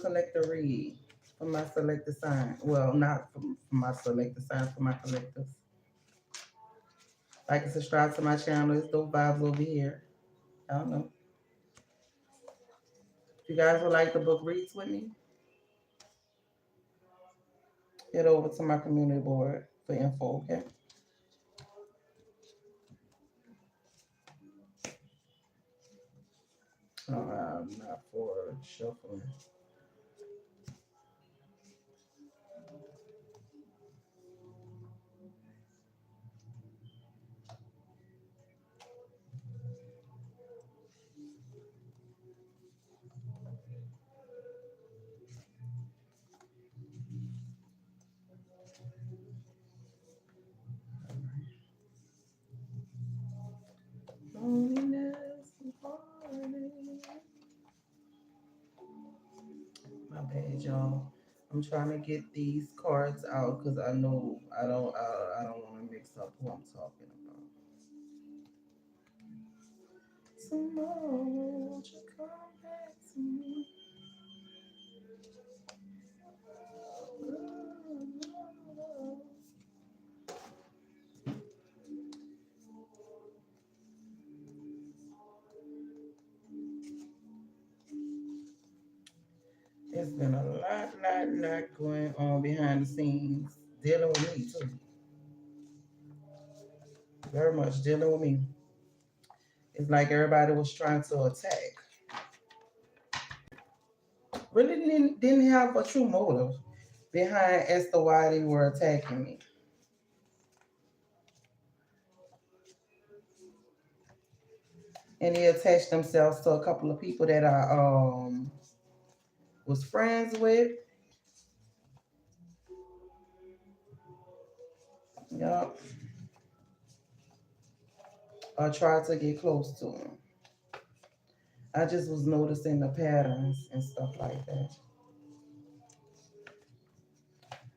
collector read for my selected sign. Well, not for my selected sign, for my collectors. Like and subscribe to my channel. It's those vibes over here. I don't know. If you guys would like the book reads with me, head over to my community board for info, okay? I'm not for shuffling. Loneliness and heartache. My bad, y'all. I'm trying to get these cards out because I know I don't want to mix up who I'm talking about. Tomorrow, won't you come back to me? It's been a lot going on behind the scenes, dealing with me too. Very much dealing with me. It's like everybody was trying to attack. Really didn't have a true motive behind as to why they were attacking me. And they attached themselves to a couple of people that I was friends with. Yup. I tried to get close to them. I just was noticing the patterns and stuff like that.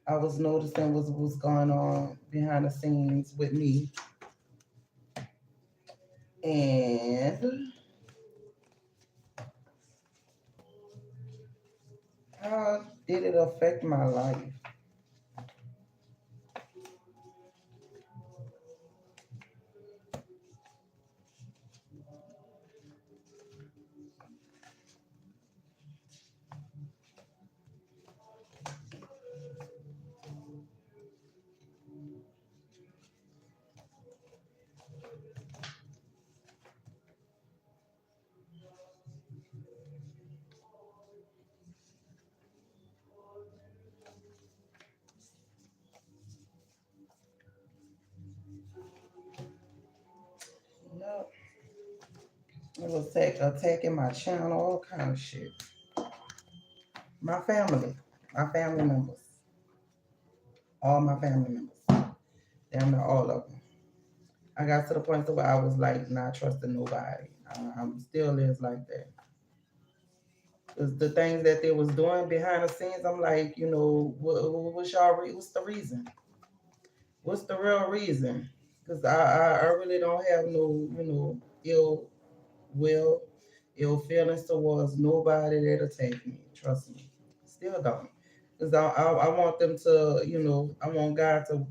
I was noticing what was going on behind the scenes with me. And how did it affect my life? Yup. It was attacking my channel, all kind of shit. My family, my family members, all my family members, damn near all of them. I got to the point where I was like not trusting nobody. I'm still is like that. 'Cause the things that they was doing behind the scenes, I'm like, what's the reason? What's the real reason? Because I really don't have no, ill will, ill feelings towards nobody that attack me. Trust me. Still don't. Because I want them to, I want God to,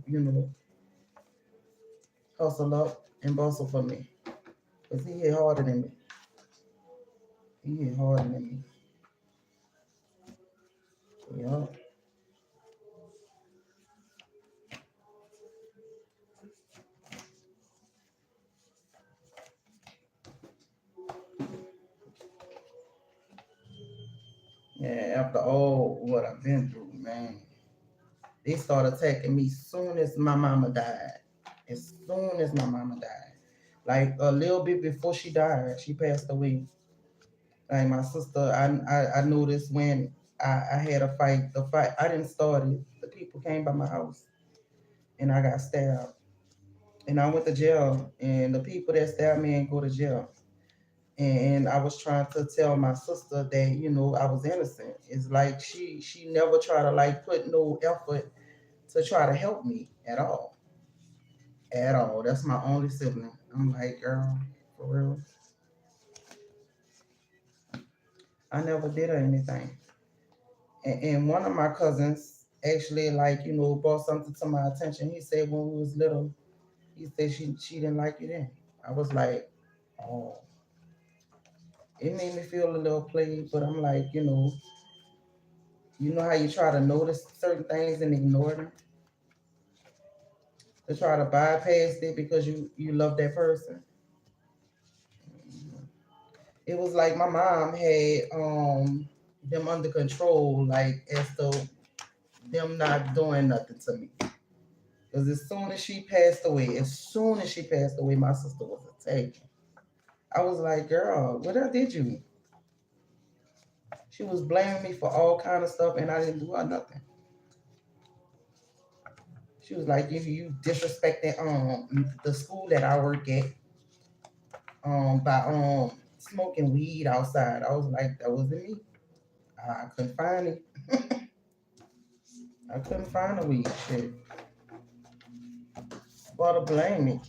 hustle up and bustle for me. Because he hit harder than me. He hit harder than me. Yeah. Yeah, after all what I've been through, man, they started attacking me soon as my mama died. As soon as my mama died. Like a little bit before she died, she passed away. Like my sister, I noticed when I had a fight. The fight I didn't start it. The people came by my house and I got stabbed. And I went to jail. And the people that stabbed me ain't go to jail. And I was trying to tell my sister that I was innocent. It's like she never tried to like put no effort to try to help me at all, at all. That's my only sibling. I'm like, girl, for real, I never did her anything. And one of my cousins actually, like, brought something to my attention. He said when we was little, he said she didn't like you then. I was like, oh, it made me feel a little played, but I'm like, you know how you try to notice certain things and ignore them, to try to bypass it because you love that person. It was like my mom had them under control, like as though them not doing nothing to me. Because as soon as she passed away, my sister was attacked. I was like, girl, what else did you? She was blaming me for all kind of stuff, and I didn't do her nothing. She was like, you disrespecting the school that I work at by smoking weed outside. I was like, that wasn't me. I couldn't find it. I couldn't find the weed shit. For to blame me.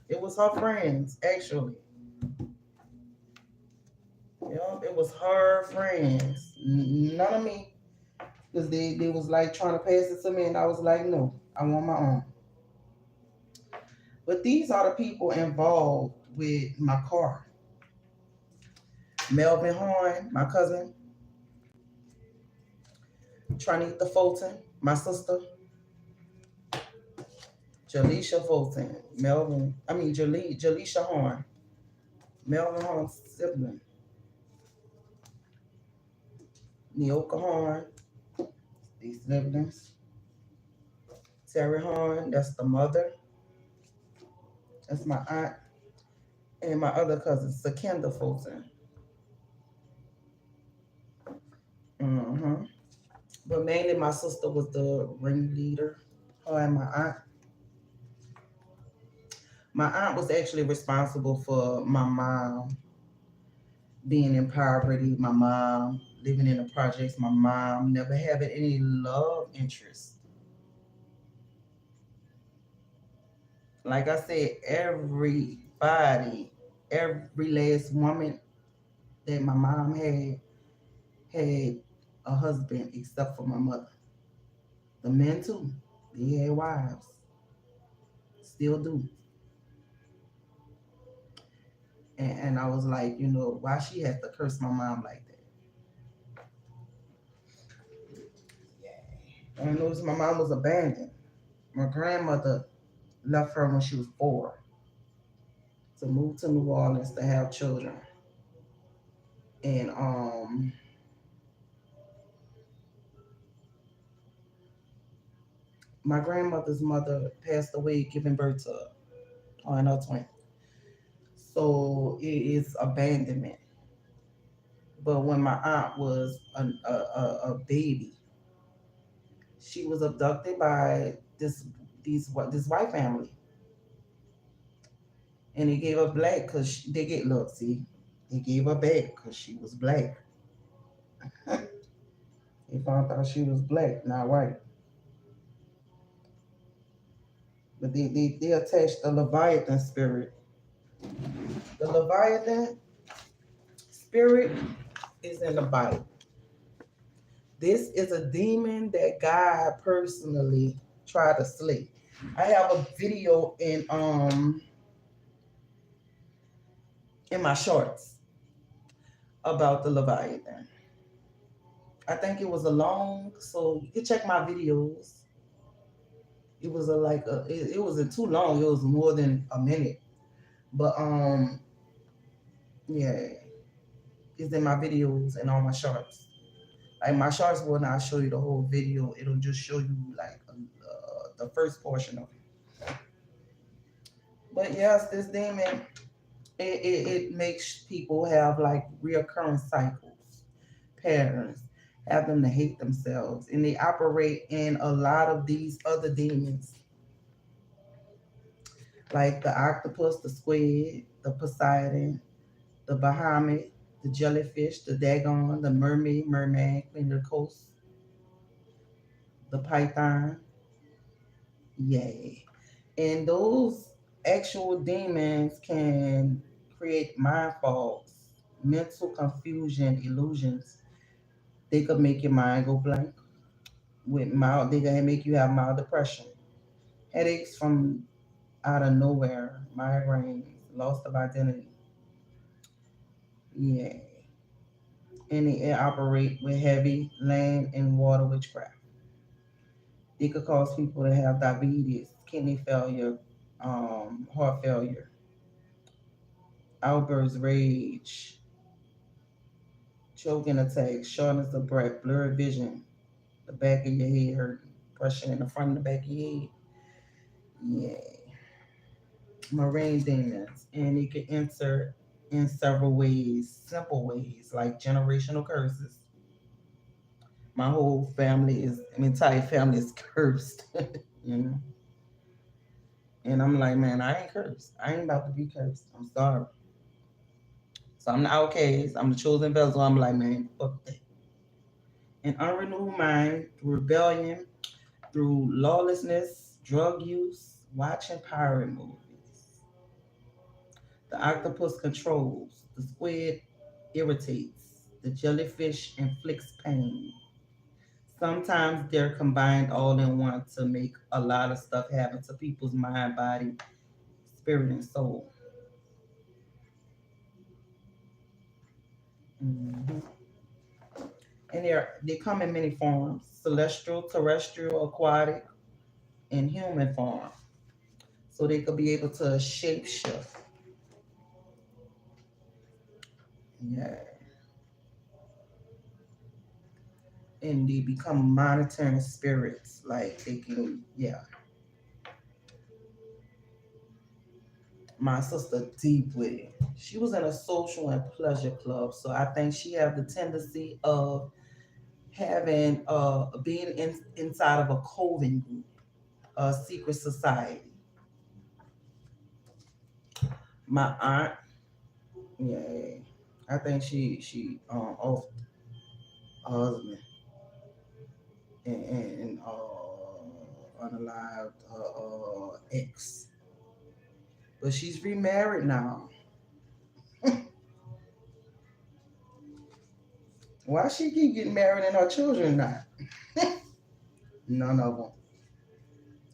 It was her friends, actually. Yep, it was her friends. None of me. Because they was like trying to pass it to me, and I was like, no, I want my own. But these are the people involved with my car. Melvin Horn, my cousin, Trinita Fulton, my sister, Jaleisha Fulton, Jaleisha Horn, Melvin Horn's sibling, Neoka Horn, these siblings, Terry Horn, that's the mother, that's my aunt, and my other cousin, Sakenda Fulton. hmm But mainly my sister was the ringleader, her and my aunt. My aunt was actually responsible for my mom being in poverty, my mom living in the projects, my mom never having any love interest. Like I said, every last woman that my mom had a husband except for my mother. The men too, they had wives, still do. And I was like, why she has to curse my mom like that? And I noticed my mom was abandoned. My grandmother left her when she was 4 to move to New Orleans to have children. And my grandmother's mother passed away giving birth to her and her twin. So it is abandonment. But when my aunt was a baby, she was abducted by this white family, and they gave her black because they get look see, they gave her back because she was black. They found out she was black, not white. But they attached the Leviathan spirit. The Leviathan spirit is in the Bible. This is a demon that God personally tried to slay. I have a video in my shorts about the Leviathan. I think it was a long, so you can check my videos. It was it wasn't too long. It was more than a minute, but yeah, it's in my videos and on my shorts. Like my shorts will not show you the whole video. It'll just show you like the first portion of it. But yes, this demon it makes people have like reoccurring cycles, patterns, have them to hate themselves, and they operate in a lot of these other demons, like the octopus, the squid, the Poseidon, the Bahamut, the jellyfish, the Dagon, the mermaid, merman, queen of the coast, the python. Yay. And those actual demons can create mind fogs, mental confusion, illusions, They could make your mind go blank. With mild, they can make you have mild depression, headaches from out of nowhere, migraines, loss of identity. Yeah, and they operate with heavy land and water witchcraft. It could cause people to have diabetes, kidney failure, heart failure, outbursts, rage, choking attacks, shortness of breath, blurred vision, the back of your head hurting, pressure in the front of the back of your head. Yeah, marine demons, and it can enter in several ways, simple ways like generational curses. My whole family is, my entire family is cursed, you know. And I'm like, man, I ain't cursed. I ain't about to be cursed. I'm sorry. So I'm the outcast. I'm the chosen vessel. I'm like, man, fuck that. An unrenewed mind, through rebellion, through lawlessness, drug use, watching pirate movies. The octopus controls. The squid irritates. The jellyfish inflicts pain. Sometimes they're combined all in one to make a lot of stuff happen to people's mind, body, spirit, and soul. Mhm. And they come in many forms: celestial, terrestrial, aquatic, and human form. So they could be able to shape shift. Yeah. And they become monitoring spirits. Like they can, yeah. My sister deep with it. She was in a social and pleasure club, so I think she have the tendency of having being inside of a coven group, a secret society. My aunt, yeah, I think off husband and unalived ex, but she's remarried now. Why she keep getting married and her children not? None of them.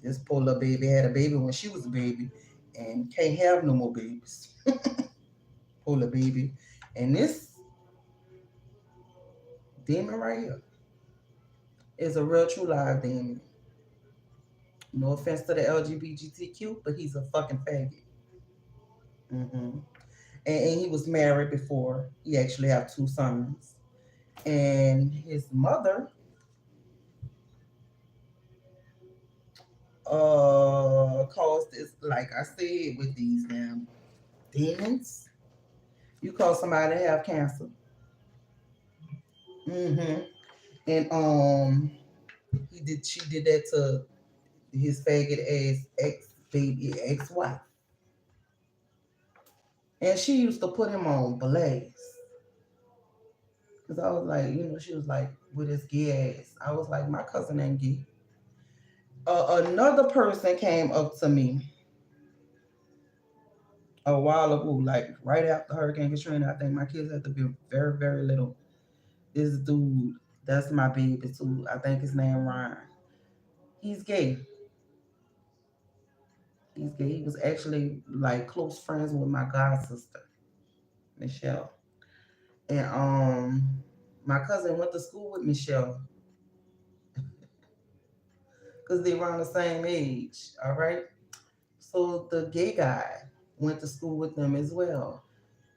This poor little baby had a baby when she was a baby and can't have no more babies. Poor little baby. And this demon right here is a real true live demon. No offense to the LGBTQ, but he's a fucking faggot. Hmm. And he was married before. He actually have two sons. And his mother caused this, like I said, with these damn demons. You call somebody to have cancer. Hmm. And she did that to his faggot ass ex baby ex wife. And she used to put him on blaze. Cause I was like, she was like with his gay ass. I was like, my cousin ain't gay. Another person came up to me a while ago, like right after Hurricane Katrina. I think my kids had to be very, very little. This dude, that's my baby too. I think his name Ryan. He's gay. He's gay. He was actually like close friends with my god sister, Michelle. And my cousin went to school with Michelle because they around the same age. All right. So the gay guy went to school with them as well.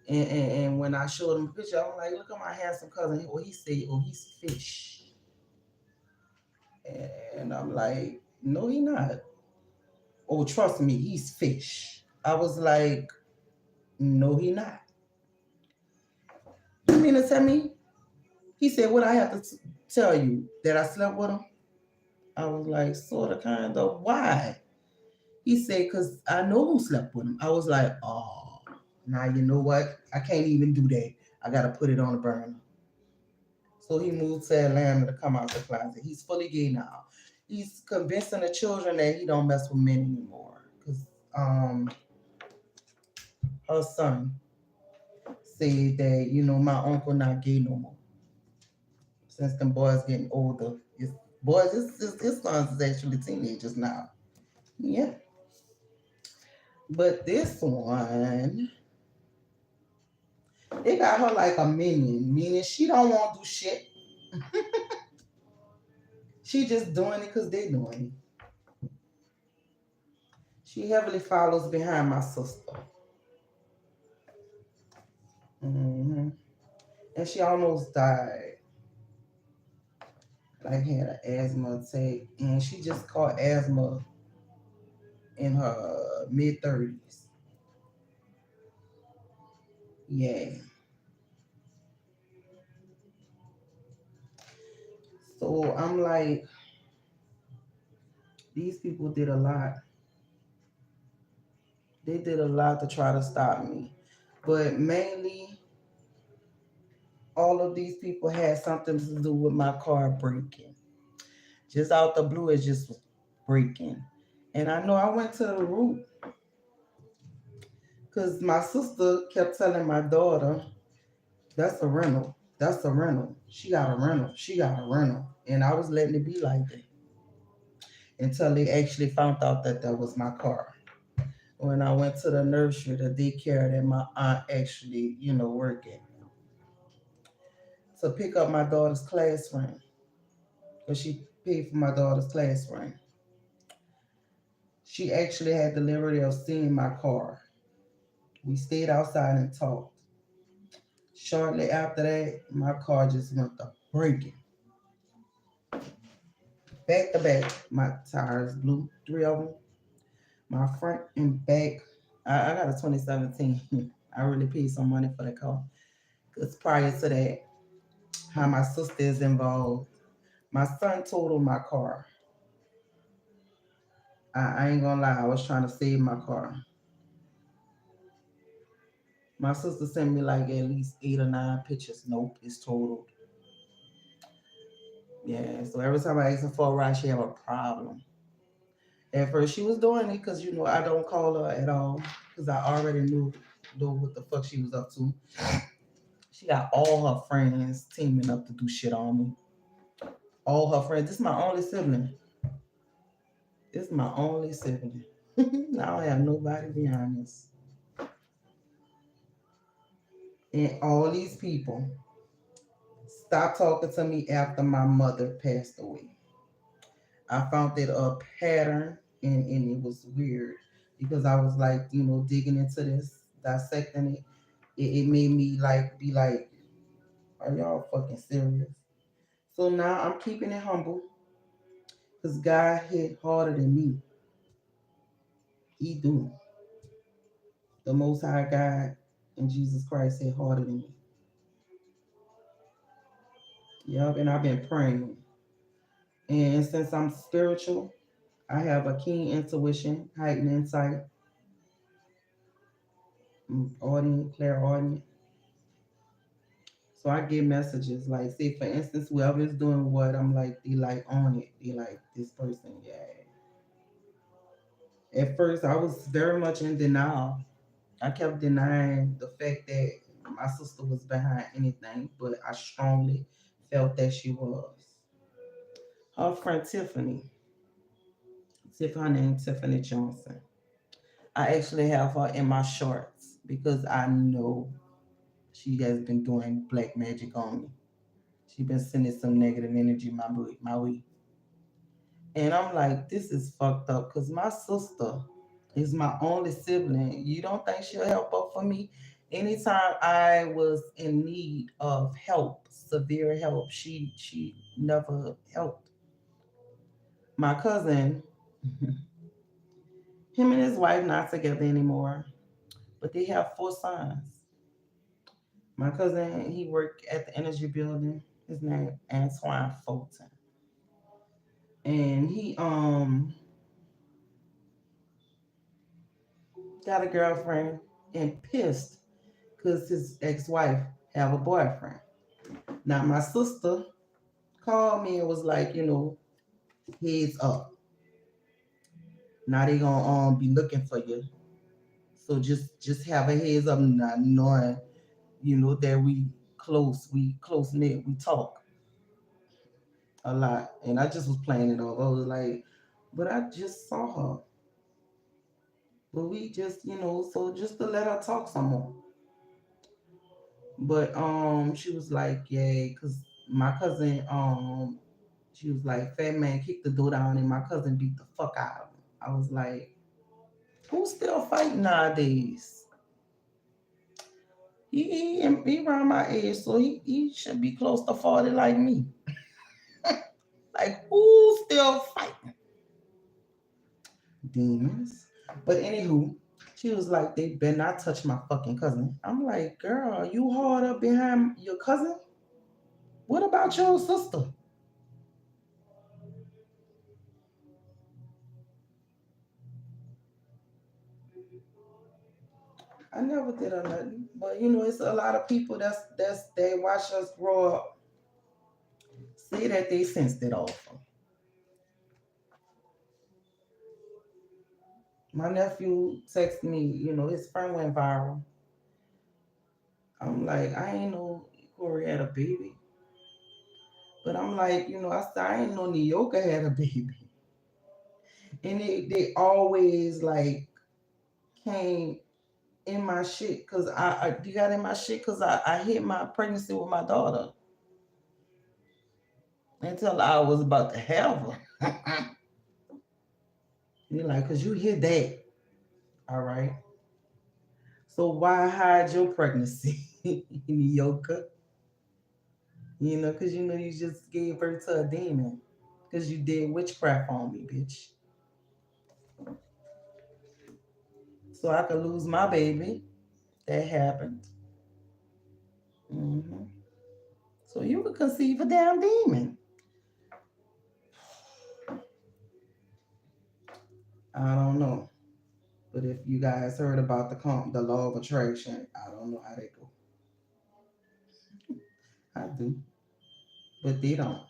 And when I showed him a picture, I'm like, look at my handsome cousin. Well, he said, oh, he's fish. And I'm like, no, he not. Oh, trust me, he's fish. I was like, no, he not. You mean to tell me? He said, what I have to tell you? That I slept with him? I was like, sort of, kind of. Why? He said, because I know who slept with him. I was like, oh, now you know what? I can't even do that. I got to put it on the burner. So he moved to Atlanta to come out the closet. He's fully gay now. He's convincing the children that he don't mess with men anymore. Because her son said that, my uncle not gay no more. since them boys getting older. It's boys, his sons is actually teenagers now. Yeah. But this one, they got her like a minion, meaning she don't want to do shit. She just doing it because they doing it. She heavily follows behind my sister. hmm And she almost died. Like had an asthma attack. And she just caught asthma in her mid 30s. Yeah. So I'm like, these people did a lot. They did a lot to try to stop me. But mainly, all of these people had something to do with my car breaking. Just out the blue, it just was breaking. And I know I went to the root because my sister kept telling my daughter, that's a rental. That's a rental. She got a rental. She got a rental. And I was letting it be like that until they actually found out that that was my car. When I went to the nursery, the daycare that my aunt actually, worked at, to pick up my daughter's class ring, because she paid for my daughter's class ring. She actually had the liberty of seeing my car. We stayed outside and talked. Shortly after that, my car just went to breaking. Back to back, my tires blew, three of them. My front and back. I got a 2017. I really paid some money for the car. Because prior to that, how my sister is involved. My son totaled my car. I ain't gonna lie, I was trying to save my car. My sister sent me like at least 8 or 9 pictures. Nope, it's totaled. Yeah, so every time I ask her for a ride, she have a problem. At first, she was doing it because I don't call her at all because I already knew what the fuck she was up to. She got all her friends teaming up to do shit on me. All her friends. This is my only sibling. This is my only sibling. I don't have nobody behind this. And all these people stopped talking to me after my mother passed away. I found it a pattern and it was weird because I was like, digging into this, dissecting it. It made me like be like, are y'all fucking serious? So now I'm keeping it humble because God hit harder than me. He do. The most high God and Jesus Christ hit harder than me. Yup, and I've been praying. And since I'm spiritual, I have a keen intuition, heightened insight, audience, clairaudient. So I get messages like, say for instance, whoever is doing what, I'm like, they like on it. They like this person, yeah. At first, I was very much in denial. I kept denying the fact that my sister was behind anything, but I strongly felt that she was. Her friend Tiffany named Tiffany Johnson. I actually have her in my shorts because I know she has been doing black magic on me. She been sending some negative energy my way. And I'm like, this is fucked up because my sister is my only sibling. You don't think she'll help up for me? Anytime I was in need of help, severe help, she never helped. My cousin, him and his wife not together anymore, but they have 4 sons. My cousin, he worked at the energy building. His name Antoine Fulton, and he got a girlfriend and pissed because his ex-wife have a boyfriend. Now my sister called me and was like, heads up. Now they gonna be looking for you. So just have a heads up, not knowing, that we close knit, we talk. a lot. And I just was playing it over. I was like, but I just saw her. But we just, so just to let her talk some more. But she was like, yeah, cause my cousin, she was like, fat man kicked the door down and my cousin beat the fuck out of him. I was like, who's still fighting nowadays? He around my age, so he should be close to 40 like me. Like, who's still fighting? Demons. But anywho, she was like, they better not touch my fucking cousin. I'm like, girl, you hard up behind your cousin? What about your sister? I never did her nothing. But it's a lot of people that's they watch us grow up, say that they sensed it off. My nephew texted me, his friend went viral. I'm like, I ain't know Corey had a baby. But I'm like, I said, I ain't know Nyoka had a baby. And they always like came in my shit because I you got in my shit because I hit my pregnancy with my daughter until I was about to have her. You're like, because you hit that. All right. So why hide your pregnancy, Nyoka? Because you just gave birth to a demon. Because you did witchcraft on me, bitch. So I could lose my baby. That happened. hmm So you could conceive a damn demon. I don't know. But if you guys heard about the law of attraction, I don't know how they go. I do. But they don't.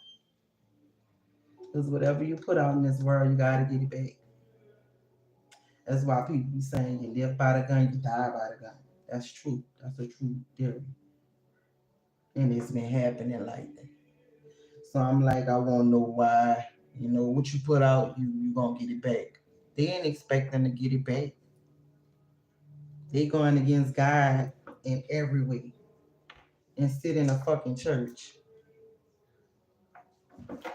Because whatever you put out in this world, you got to get it back. That's why people be saying you live by the gun, you die by the gun. That's true. That's a true theory. And it's been happening like that. So I'm like, I want to know why, what you put out, you going to get it back. They ain't expecting to get it back. They going against God in every way and sit in a fucking church.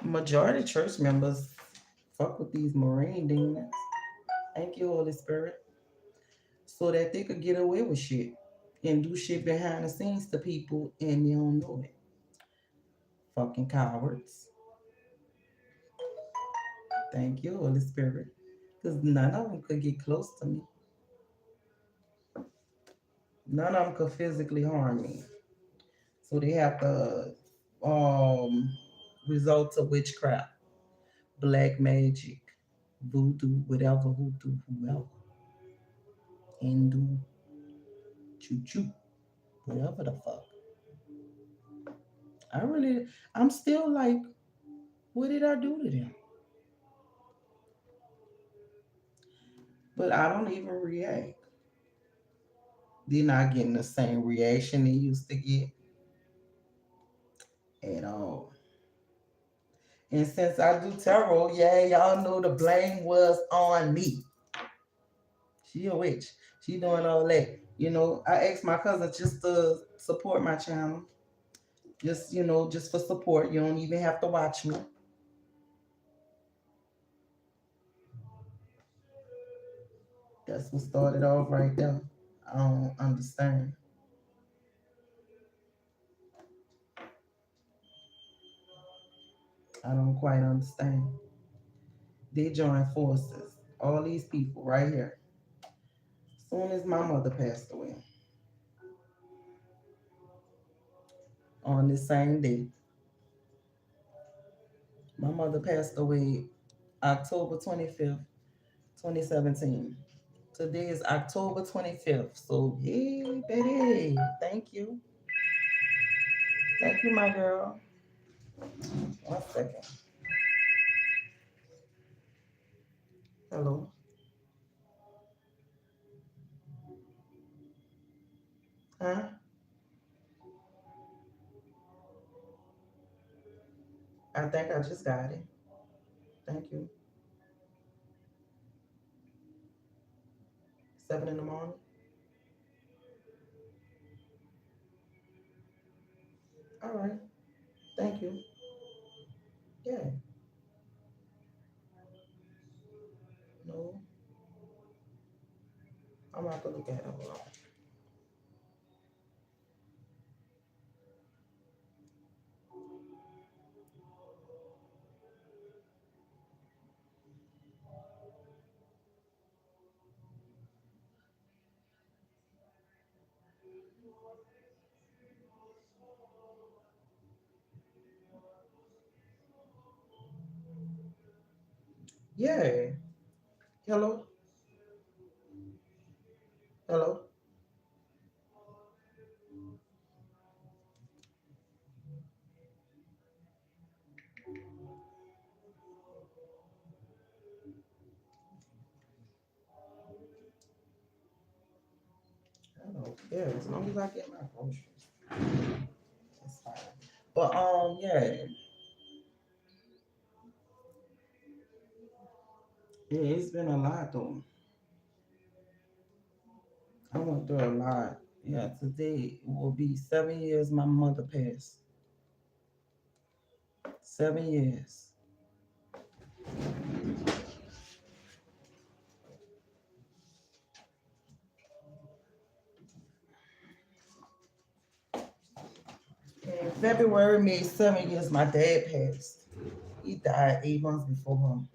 Majority of church members fuck with these marine demons. Thank you, Holy Spirit. So that they could get away with shit and do shit behind the scenes to people and they don't know it. Fucking cowards. Thank you, Holy Spirit. Because none of them could get close to me. None of them could physically harm me. So they have to um resort to witchcraft, black magic, voodoo, whatever, hoodoo, whoever, Hindu, choo choo, whatever the fuck. I'm still like, what did I do to them? But I don't even react. They're not getting the same reaction they used to get at all. And since I do tarot, yeah, y'all know the blame was on me. She a witch. She doing all that. I asked my cousin just to support my channel. Just for support. You don't even have to watch me. That's what started off right there. I don't understand. I don't quite understand. They joined forces. All these people right here. Soon as my mother passed away, on the same day, my mother passed away October 25th, 2017. Today is October 25th. So, yay, baby. Thank you. Thank you, my girl. 1 second. Hello. Huh? I I think I just got it. Thank you. 7 in the morning. All right. Thank you. Yeah. No, I'm about to look at it. Hold on. Yeah. Hello. Hello. Hello. Yeah. As long as I get my groceries, it's fine. But yeah. Yeah, it's been a lot though. I went through a lot. Yeah, today will be 7 years my mother passed. 7 years. In February made 7 years my dad passed. He died 8 months before him.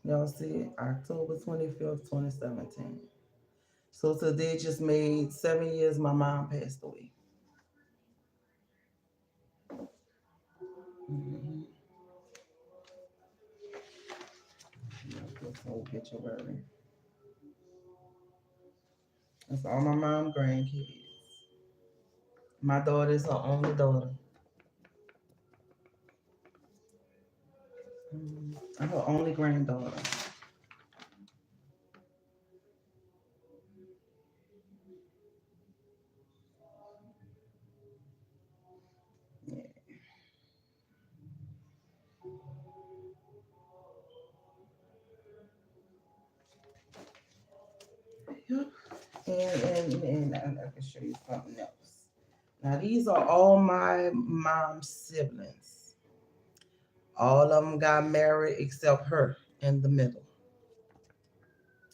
Y'all see, October 25th, 2017. So today just made 7 years my mom passed away. Mm-hmm. This whole obituary. That's all my mom grandkids. My daughter's her only daughter. I'm her only granddaughter. Yeah. Yep. And I can show you something else. Now these are all my mom's siblings. All of them got married except her in the middle.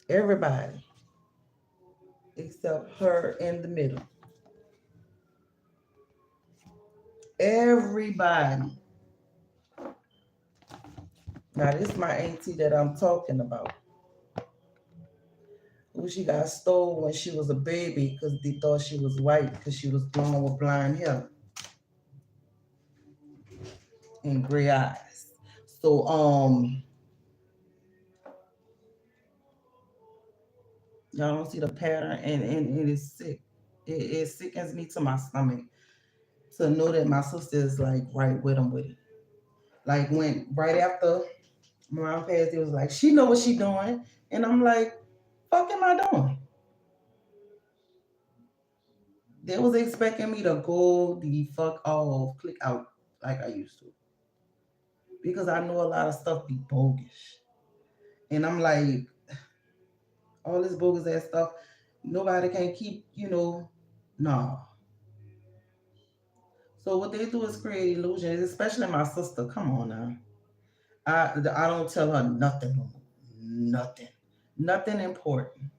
Everybody except her in the middle. Everybody. Now this is my auntie that I'm talking about. Who she got stole when she was a baby because they thought she was white because she was born with blonde hair and gray eyes. So y'all don't see the pattern and it is sick. It sickens me to my stomach to know that my sister is like right with them with it. Like when right after mom passed, it was like she know what she doing, and I'm like, fuck am I doing? They was expecting me to go the fuck off, click out like I used to because I know a lot of stuff be bogus, and I'm like all this bogus ass stuff. Nobody can keep, no. So what they do is create illusions, especially my sister. Come on now. I don't tell her nothing, nothing, nothing important.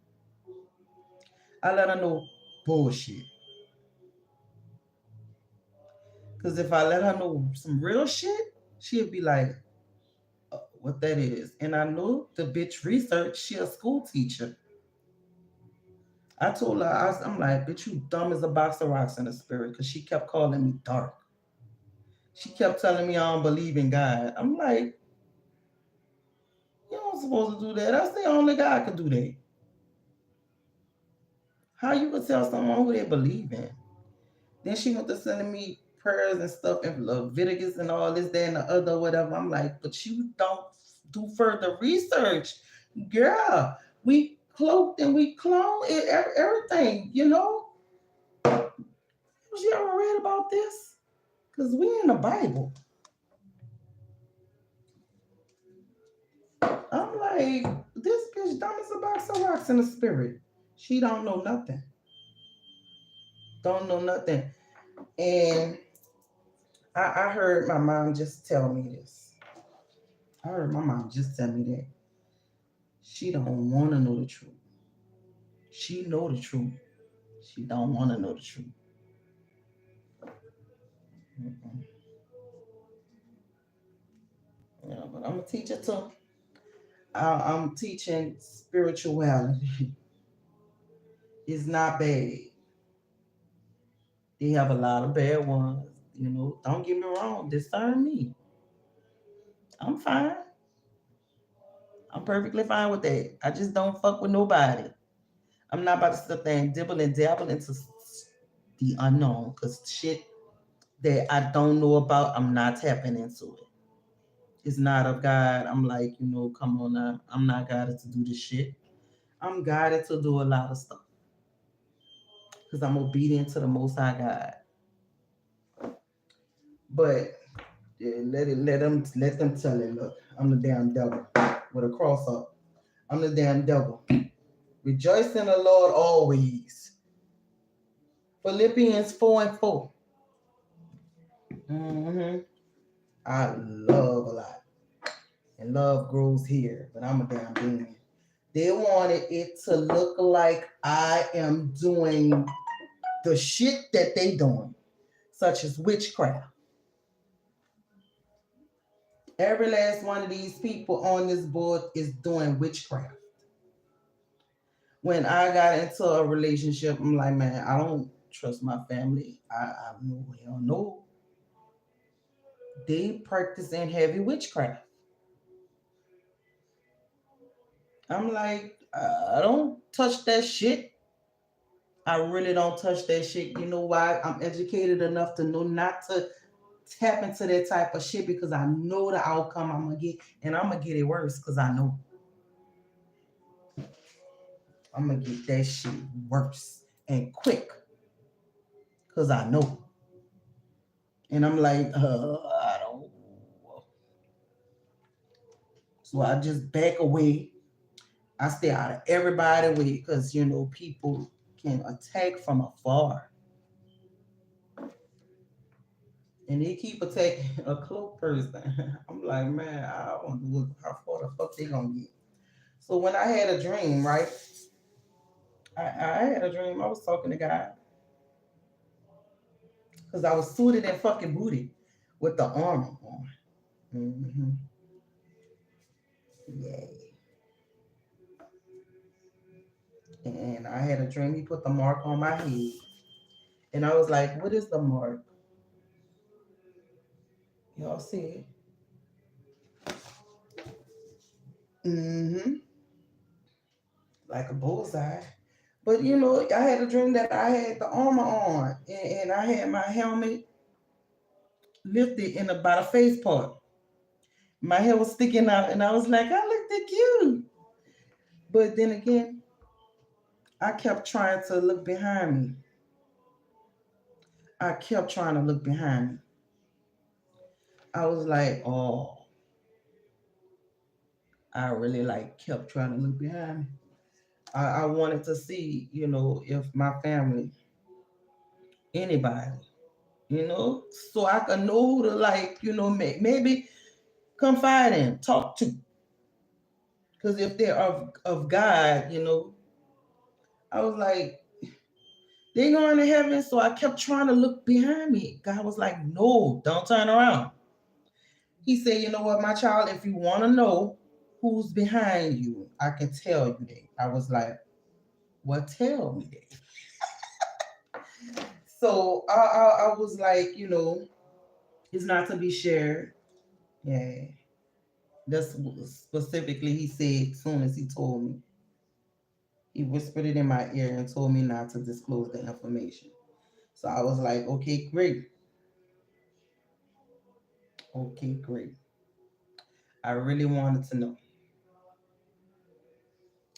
I let her know bullshit. Cause if I let her know some real shit, she'll be like, what that is. And I know the bitch research. She a school teacher. I told her, I'm like, bitch, you dumb as a box of rocks in the spirit. Cause she kept calling me dark. She kept telling me I don't believe in God. I'm like, you don't supposed to do that. That's the only God can do that. How you could tell someone who they believe in? Then she went to sending me prayers and stuff and Leviticus and all this, that, and the other, whatever. I'm like, but you don't do further research. Girl, we cloaked and we cloned it, everything, Was you ever read about this? Because we in the Bible. I'm like, this bitch dumb as a box of rocks in the spirit. She don't know nothing. Don't know nothing. And I heard my mom just tell me this. I heard my mom just tell me that she don't want to know the truth. She know the truth. She don't want to know the truth. Mm-mm. Yeah, but I'm a teacher too. I'm teaching spirituality. It's not bad. They have a lot of bad ones. Don't get me wrong. Discern me. I'm fine. I'm perfectly fine with that. I just don't fuck with nobody. I'm not about to sit there and dibble and dabble into the unknown because shit that I don't know about, I'm not tapping into it. It's not of God. I'm like, come on now. I'm not guided to do this shit. I'm guided to do a lot of stuff because I'm obedient to the Most High God. But let them tell it. Look, I'm the damn devil with a cross up. I'm the damn devil. Rejoice in the Lord always. Philippians 4:4. Mm-hmm. I love a lot, and love grows here. But I'm a damn demon. They wanted it to look like I am doing the shit that they doing, such as witchcraft. Every last one of these people on this board is doing witchcraft. When I got into a relationship, I'm like, man, I don't trust my family. I know hell no. They practicing heavy witchcraft. I'm like, I don't touch that shit. I really don't touch that shit. You know why? I'm educated enough to know not to tap into that type of shit because I know the outcome I'm gonna get, and I'm gonna get it worse because I know I'm gonna get that shit worse and quick because I know. And I'm like, I don't. So I just back away. I stay out of everybody's way because people can attack from afar, and they keep attacking a close person. I'm like, man, I wonder how far the fuck they gonna get. So when I had a dream, right? I had a dream. I was talking to God because I was suited and fucking booty with the armor on. Mm-hmm. Yeah. And I had a dream. He put the mark on my head, and I was like, "What is the mark?" Y'all see it? Mm-hmm. Like a bullseye. But I had a dream that I had the armor on, and I had my helmet lifted in about a face part. My hair was sticking out, and I was like, I looked cute. But then again, I kept trying to look behind me. I kept trying to look behind me. I was like, oh, I really kept trying to look behind me. I wanted to see, if my family, anybody, so I could know who to maybe confide in, talk to. Because if they're of God, I was like, they going to heaven. So I kept trying to look behind me. God was like, no, don't turn around. He said, you know what, my child, if you want to know who's behind you, I can tell you that. I was like, well, tell me that. So I was like, it's not to be shared. Yeah. That's specifically he said as soon as he told me. He whispered it in my ear and told me not to disclose the information. So I was like, okay, great. Okay, great. I really wanted to know.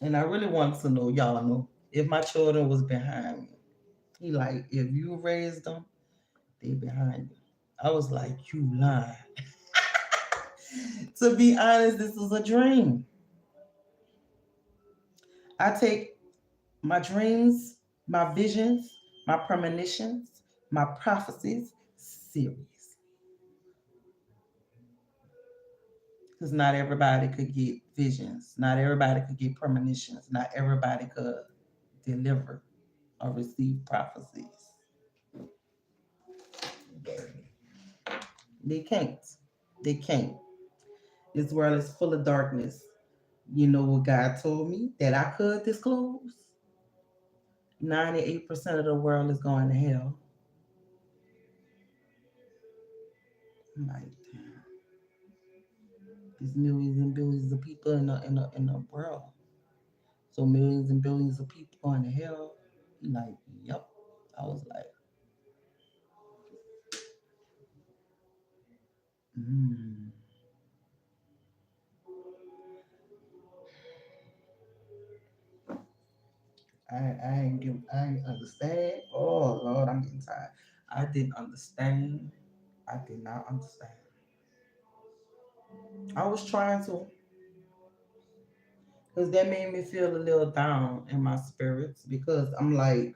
And I really wanted to know, y'all know, if my children was behind me. He like, if you raised them, they behind you. I was like, you lying. To be honest, this is a dream. I take my dreams, my visions, my premonitions, my prophecies serious. Because not everybody could get visions. Not everybody could get premonitions. Not everybody could deliver or receive prophecies. They can't. They can't. This world is full of darkness. You know what God told me that I could disclose? 98% of the world is going to hell. I'm like, damn, there's millions and billions of people in the world. So millions and billions of people going to hell. He like, yep. I was like, mm. I ain't understand. Oh Lord, I'm getting tired. I didn't understand. I did not understand. I was trying to, because that made me feel a little down in my spirits because I'm like,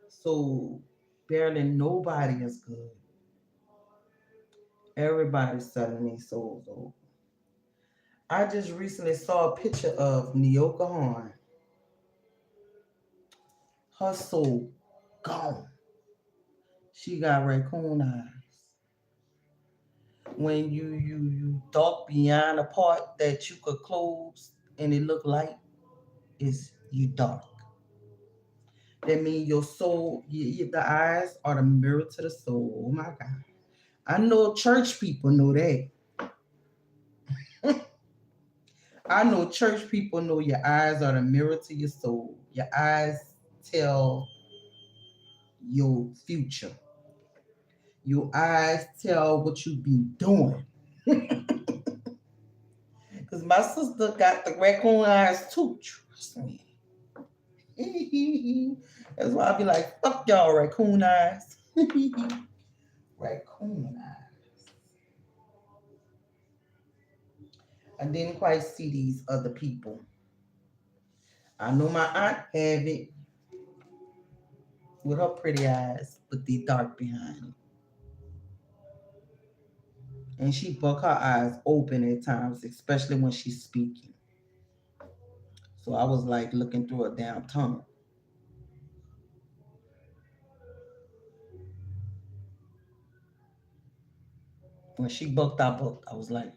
so barely nobody is good. Everybody's selling these souls over. I just recently saw a picture of Neoka Horn. Her soul gone. She got raccoon eyes. When you thought beyond a part that you could close and it looked light, is you dark. That means your soul, the eyes are the mirror to the soul. Oh my God. I know church people know that. I know church people know your eyes are the mirror to your soul. Your eyes tell your future. Your eyes tell what you've been doing. Because my sister got the raccoon eyes too. Trust me. That's why I be like, fuck y'all, raccoon eyes. Raccoon eyes. I didn't quite see these other people. I know my aunt have it with her pretty eyes, but they dark behind it. And she buck her eyes open at times, especially when she's speaking. So I was like looking through a damn tunnel. When she bucked, I bucked. I was like,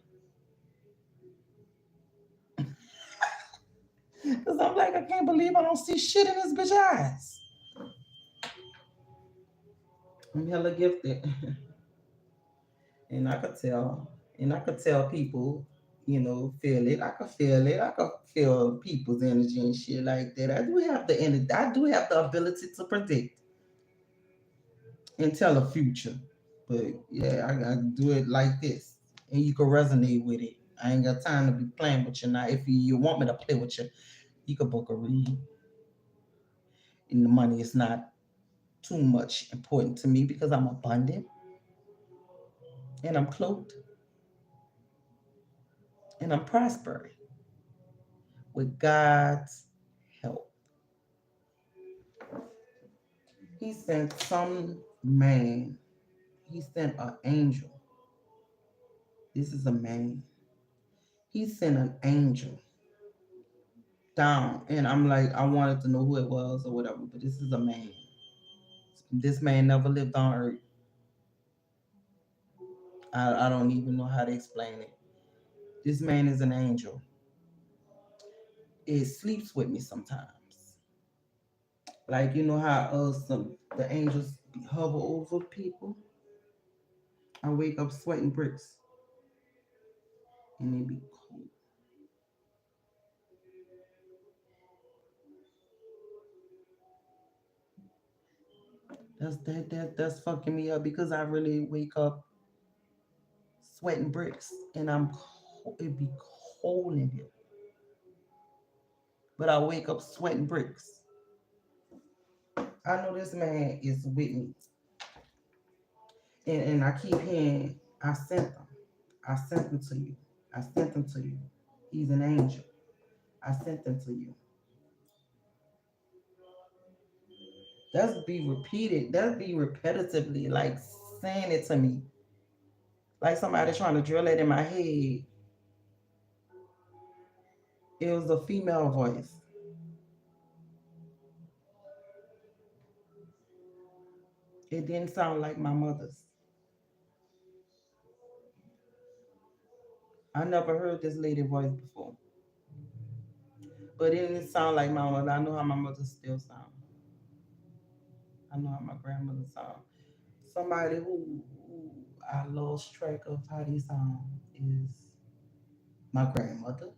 because I'm like, I can't believe I don't see shit in this bitch eyes. I'm hella gifted. And I could tell. And I could tell people, feel it. I could feel it. I could feel people's energy and shit like that. I do have the energy. I do have the ability to predict and tell a future. But yeah, I gotta do it like this. And you can resonate with it. I ain't got time to be playing with you now. If you want me to play with you, you can book a read. And the money is not too much important to me because I'm abundant and I'm cloaked and I'm prospering with God's help. He sent some man. He sent an angel. This is a man. He sent an angel down. And I'm like, I wanted to know who it was or whatever, but this is a man. This man never lived on earth. I don't even know how to explain it. This man is an angel. It sleeps with me sometimes. Like you know how some the angels hover over people. I wake up sweating bricks and they be cold. That's fucking me up because I really wake up sweating bricks and I'm cold. It be cold in here, but I wake up sweating bricks. I know this man is with me, and I keep hearing, I sent them. I sent them to you. I sent them to you. He's an angel. I sent them to you. That's be repeated. That be repetitively, like saying it to me, like somebody trying to drill it in my head. It was a female voice. It didn't sound like my mother's. I never heard this lady voice before, but it didn't sound like my mother. I know how my mother still sound. I know how my grandmother sound. Somebody who I lost track of how they sound is my grandmother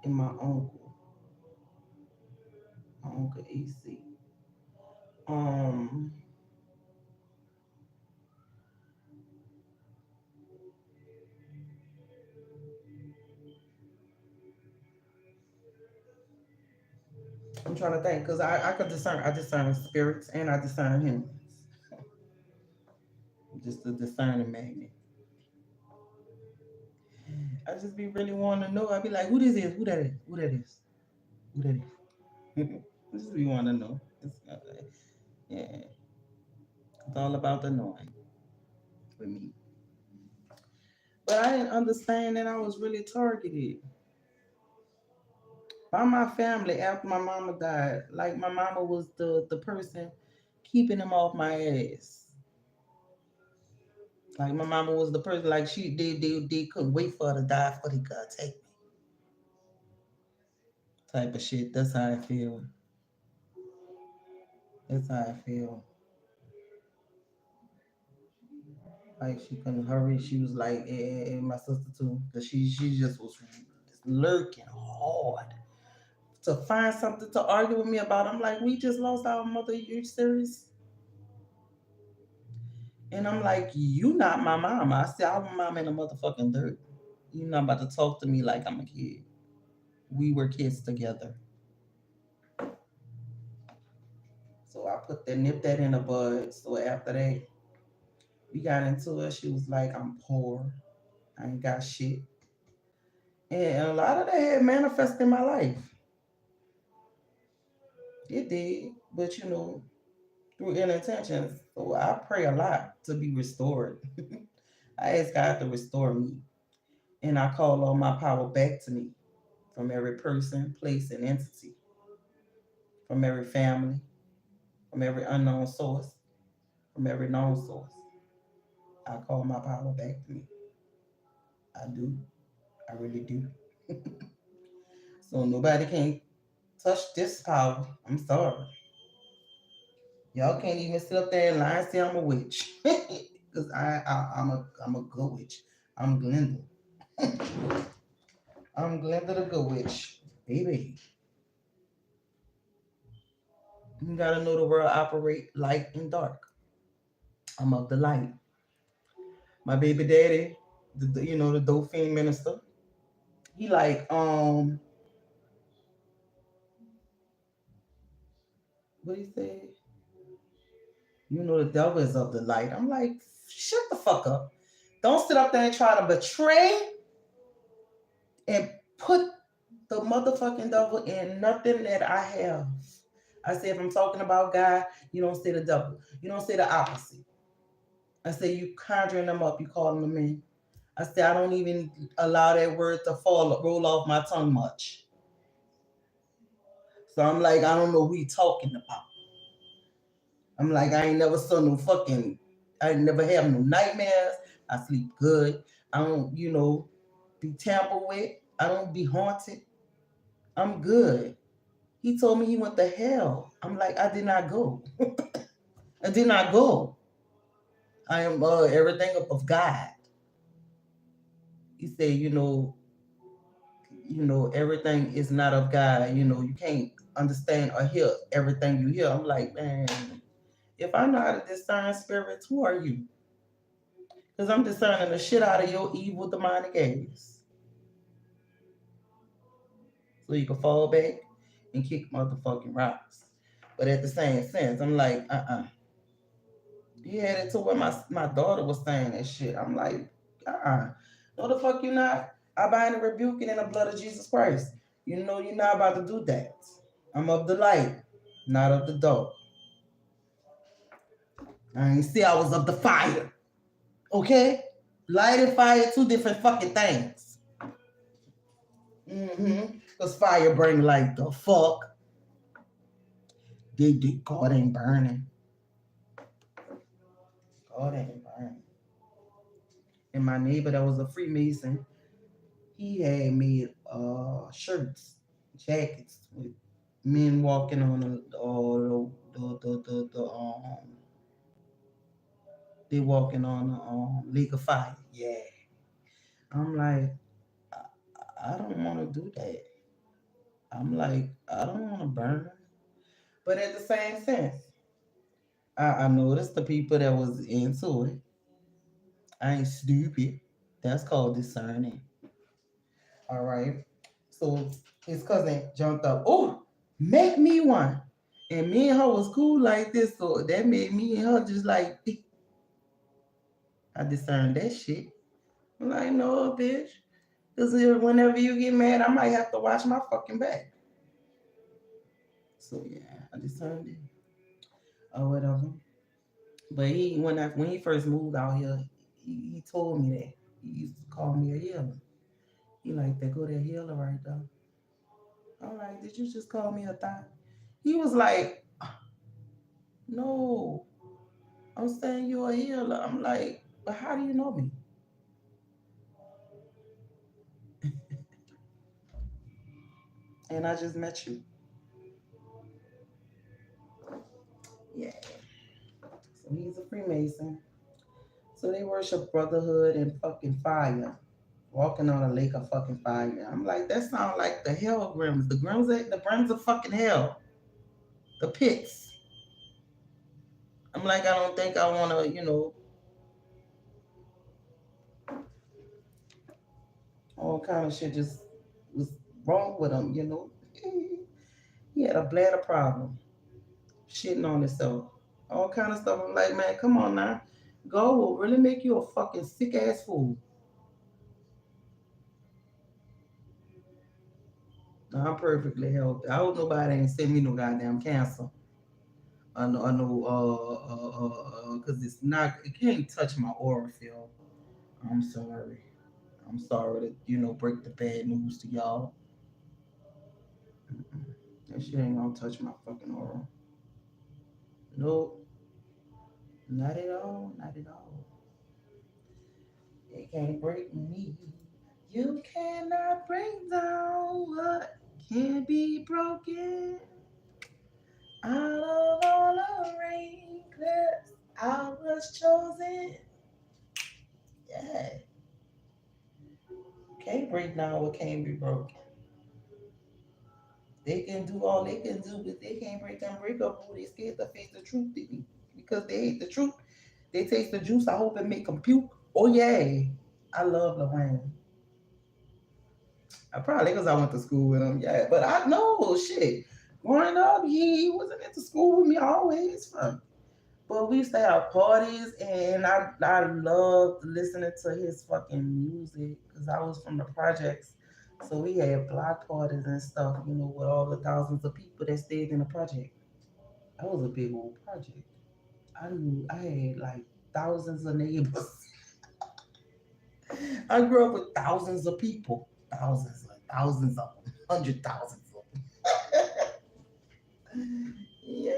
and my uncle AC. Um, I'm trying to think because I could discern. I discern spirits and I discern humans. Just a discerning magnet. I just be really wanting to know. I be like, who this is? Who that is? Who that is? Who that is? I just be wanting to know. Yeah, it's all about the knowing with me. But I didn't understand that I was really targeted by my family after my mama died. Like my mama was the person keeping them off my ass. Like my mama was the person like they couldn't wait for her to die for they could take me. Type of shit. That's how I feel. That's how I feel. Like she couldn't hurry. She was like, and my sister too, cause she just was lurking hard to find something to argue with me about. I'm like, we just lost our mother. You serious? And I'm like, you not my mama. I said, our mama in the motherfucking dirt. You not about to talk to me like I'm a kid. We were kids together. So I put that nip that in the bud. So after that, we got into it. She was like, I'm poor. I ain't got shit. And a lot of that had manifested in my life. It did. But through ill intentions. So I pray a lot to be restored. I ask God to restore me. And I call all my power back to me from every person, place, and entity, from every family, from every unknown source, from every known source. I call my power back to me. I do. I really do. So nobody can touch this power. I'm sorry. Y'all can't even sit up there and lie and say I'm a witch. Because I'm a good witch. I'm Glenda. I'm Glenda the good witch. Baby. You gotta know the world operate light and dark. I'm of the light. My baby daddy, the Dauphin minister, he like, what he said? The devil is of the light. I'm like, shut the fuck up. Don't sit up there and try to betray and put the motherfucking devil in nothing that I have. I say if I'm talking about God, you don't say the devil. You don't say the opposite. I say you conjuring them up, you calling them in. I say I don't even allow that word to roll off my tongue much. So I'm like, I don't know who you talking about. I'm like, I ain't never saw no fucking, I ain't never have no nightmares. I sleep good. I don't, be tampered with. I don't be haunted. I'm good. He told me he went to hell. I'm like, I did not go. I did not go. I am everything of God. He said, everything is not of God. You can't understand or hear everything you hear. I'm like, man, if I know how to discern spirits, who are you? Because I'm discerning the shit out of your evil demonic ass. So you can fall back and kick motherfucking rocks. But at the same sense, I'm like, he had it to where my daughter was saying that shit. I'm like, no the fuck you not. I bind and rebuke it in the blood of Jesus Christ. You know you're not about to do that. I'm of the light, not of the dark. I ain't see I was of the fire. Okay? Light and fire, two different fucking things. Because fire bring like the fuck. God ain't burning. God ain't burning. And my neighbor that was a Freemason, he had made shirts, jackets with men walking on the they walking on the lake of fire. Yeah. I'm like, I don't want to do that. I'm like, I don't want to burn. But at the same sense, I noticed the people that was into it. I ain't stupid. That's called discerning. All right. So his cousin jumped up. Oh, make me one. And me and her was cool like this. So that made me and her just like, I discerned that shit. I'm like, no, bitch. Because whenever you get mad, I might have to watch my fucking back. So yeah, I discerned it. Or whatever. But when he first moved out here, he told me that. He used to call me a healer. He like, there go that healer right there. I'm like, did you just call me a thot? He was like, no, I'm saying you're a healer. I'm like, but how do you know me? And I just met you. Yeah. So he's a Freemason. So they worship brotherhood and fucking fire. Walking on a lake of fucking fire. I'm like, that sounds like the hell grims. The brims of fucking hell. The pits. I'm like, I don't think I wanna, all kind of shit just was wrong with him. He had a bladder problem, shitting on himself, all kind of stuff. I'm like, man, come on now. God will really make you a fucking sick ass fool. Now, I'm perfectly healthy. I hope nobody ain't send me no goddamn cancer. I know, because it's not, it can't touch my aura field. I'm sorry. I'm sorry to, break the bad news to y'all. Mm-mm. That shit ain't gonna touch my fucking aura. Nope. Not at all. Not at all. It can't break me. You cannot bring down what can't be broken. Out of all the rain clouds, I was chosen. Yeah. Can't break down what can't be broken. They can do all they can do, but they can't break unbreakable. They scared to face the truth because they hate the truth. They taste the juice. I hope it make them puke. Oh yeah, I love Lil. I probably because I went to school with him. Yeah, but I know shit. Growing up, he wasn't into school with me always. But we used to have parties, and I loved listening to his fucking music because I was from the projects. So we had block parties and stuff, with all the thousands of people that stayed in the project. That was a big old project. I had like thousands of neighbors. I grew up with thousands of people, thousands of them, hundred thousands of them. Yeah.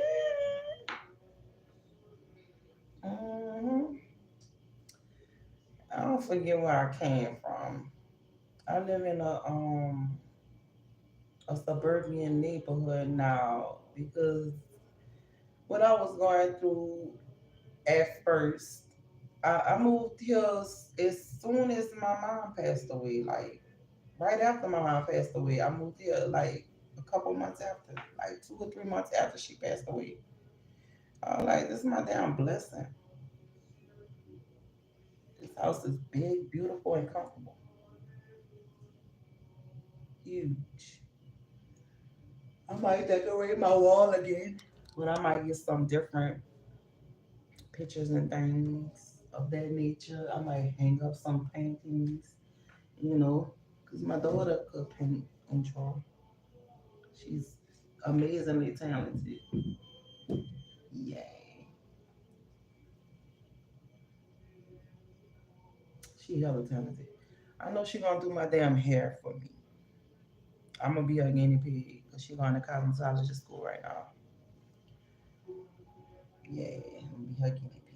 hmm I don't forget where I came from. I live in a suburban neighborhood now because what I was going through at first, I moved here as soon as my mom passed away. Like right after my mom passed away, I moved here like a couple months after, like 2 or 3 months after she passed away. I was like, this is my damn blessing. This house is big, beautiful, and comfortable. Huge. I might decorate my wall again. But I might get some different pictures and things of that nature. I might hang up some paintings, you know, because my daughter could paint and draw. She's amazingly talented. Yay. She hella talented. I know she gonna do my damn hair for me. I'm gonna be her guinea pig because she going to cosmetology school right now. Yeah, I'm gonna be her guinea pig.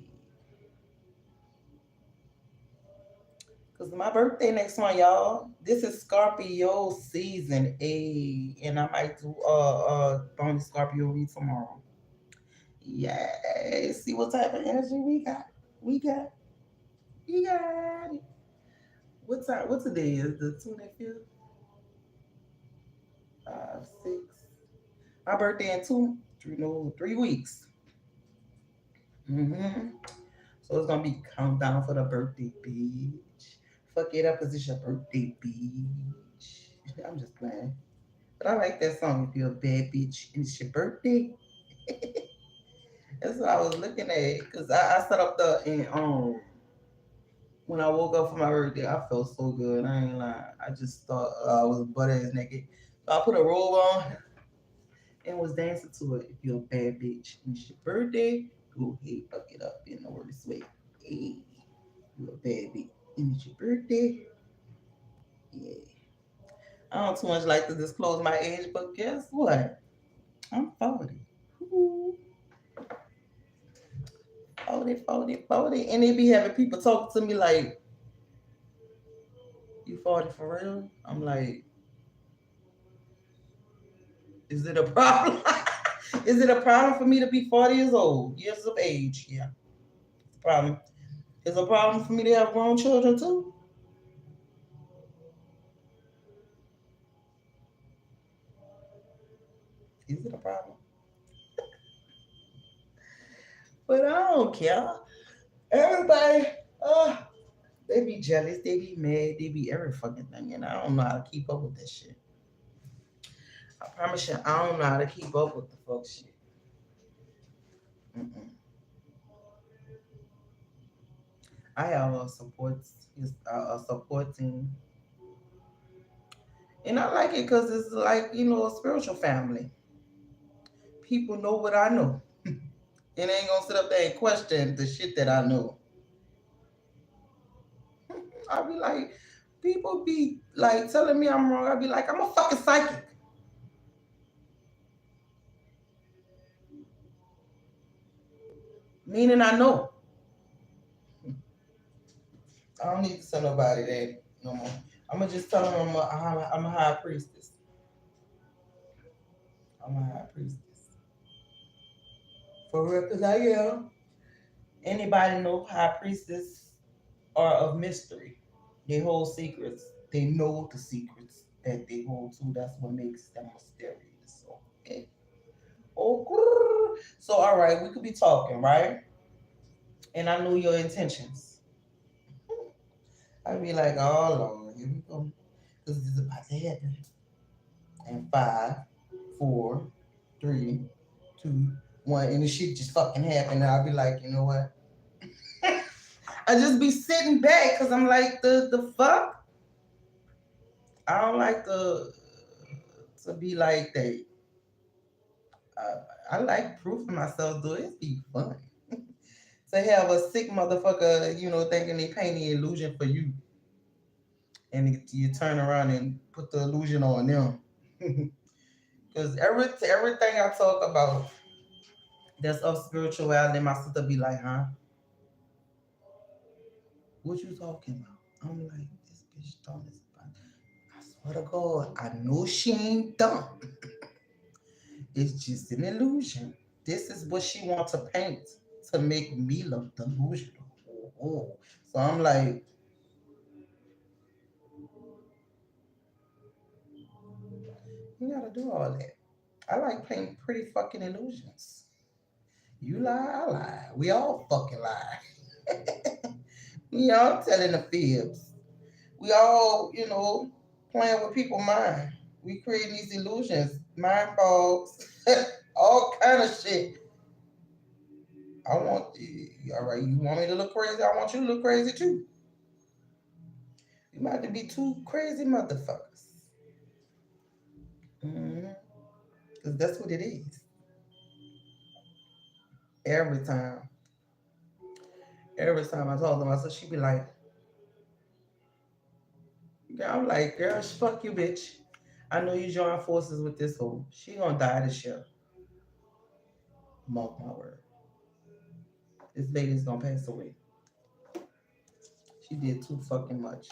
Cause my birthday next month, y'all. This is Scorpio season, and I might do Bony Scorpio read tomorrow. Yeah, see what type of energy we got. We got, we got it. What time? What today is? The 25th, 5, 6. My birthday in 3 weeks. So it's gonna be countdown for the birthday, bitch. Fuck it up, cause it's your birthday, bitch. I'm just playing. But I like that song. If you're a bad bitch and it's your birthday, that's what I was looking at. Cause I set up the and when I woke up for my birthday, I felt so good. I ain't lying. I just thought I was butt ass naked. So I put a robe on and was dancing to it. If you're a bad bitch and it's your birthday, go ahead, fuck it up in the worst way. Hey, you a bad bitch and it's your birthday. Yeah. I don't too much like to disclose my age, but guess what? I'm 40. Ooh, 40, 40, 40. And they be having people talk to me like, you 40 for real? I'm like, is it a problem? Is it a problem for me to be 40 years old? Years of age? Yeah. It's a problem. Is it a problem for me to have grown children too? Is it a problem? But I don't care. Everybody, uh, they be jealous, they be mad, they be every fucking thing, and I don't know how to keep up with that shit. I promise you, I don't know how to keep up with the fuck shit. Mm-mm. I have a support team, and I like it because it's like a spiritual family. People know what I know, and they ain't gonna sit up there and question the shit that I know. I be like, people be like telling me I'm wrong. I be like, I'm a fucking psychic, meaning I know. I don't need to tell nobody that no more. I'm gonna just tell them I'm a high priestess. I'm a high priestess. For real, because I am. Anybody know high priestess are of mystery. They hold secrets. They know the secrets that they hold to. That's what makes them mysterious. Okay. Oh, grrr. So all right, we could be talking, right? And I know your intentions. I'd be like, oh Lord, here we go. Because this is about to happen. And 5, 4, 3, 2, 1, and the shit just fucking happened. And I'll be like, you know what? I just be sitting back because I'm like, the fuck? I don't like to be like that. I like proving myself, though. It's be fun to have a sick motherfucker, thinking they painting illusion for you, and you turn around and put the illusion on them. Because everything I talk about that's of spirituality, my sister be like, huh? What you talking about? I'm like, this bitch dumb as fuck. I swear to God, I know she ain't dumb. It's just an illusion. This is what she wants to paint to make me look delusional. Oh. So I'm like, you gotta do all that. I like painting pretty fucking illusions. You lie, I lie. We all fucking lie. We all telling the fibs. We all, playing with people's mind. We creating these illusions, mind fogs, all kind of shit. I want, all right, you want me to look crazy? I want you to look crazy too. You might have to be two crazy motherfuckers. Mm-hmm. Because that's what it is. Every time. Every time I told them, I said, she'd be like, girl, I'm like, girl, fuck you, bitch. I know you join forces with this hoe. She gonna die this year. Mark my word. This lady's gonna pass away. She did too fucking much.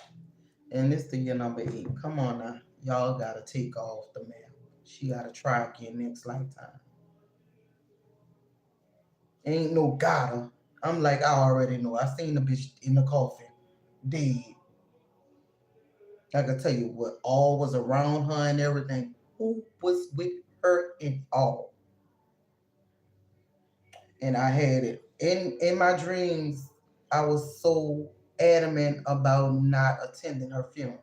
And this the year number 8. Come on now. Y'all gotta take off the map. She gotta try again next lifetime. Ain't no gotta. I'm like, I already know. I seen the bitch in the coffin. Dead. I can tell you what all was around her and everything. Who was with her and all. And I had it. In my dreams, I was so adamant about not attending her funeral.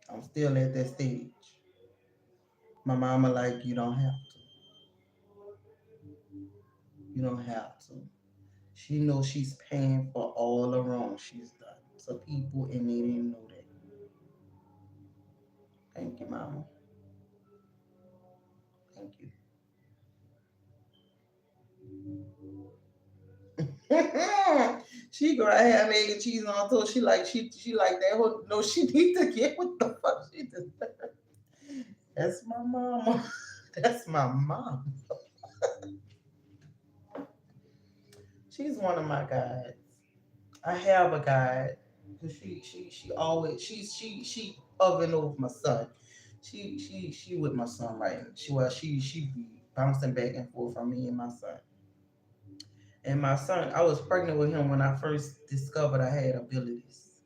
I'm still at that stage. My mama like, you don't have to. You don't have to. She knows she's paying for all the wrong she's done to people and they didn't know that. Thank you, mama. Thank you. She gonna have egg and cheese on toast. She like that whole no, she need to get what the fuck she did. That's my mama. That's my mom. She's one of my guides. I have a guide. Cause she always she hovering over my son. She with my son right now. She be bouncing back and forth from me and my son. And my son, I was pregnant with him when I first discovered I had abilities.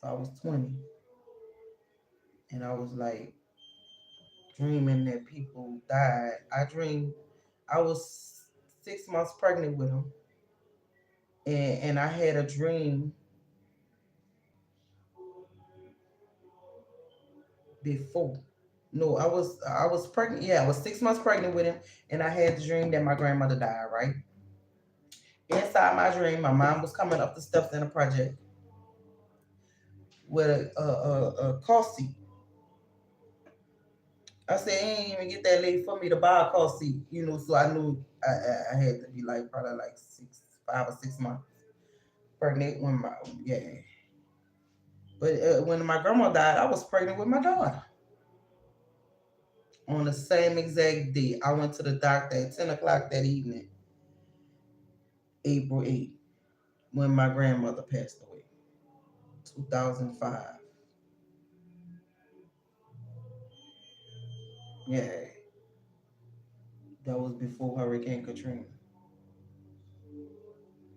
So I was 20. And I was like dreaming that people died. I dreamed I was 6 months pregnant with him. And I had a dream before. No, I was pregnant. Yeah, I was 6 months pregnant with him, and I had the dream that my grandmother died. Right inside my dream, my mom was coming up the steps in a project with a car seat. I said, "I ain't even get that late for me to buy a car seat, So I knew I had to be like probably like 5 or 6 months pregnant when my yeah. But when my grandma died, I was pregnant with my daughter on the same exact day. I went to the doctor at 10 o'clock that evening, April 8th, when my grandmother passed away, 2005. Yeah, that was before Hurricane Katrina.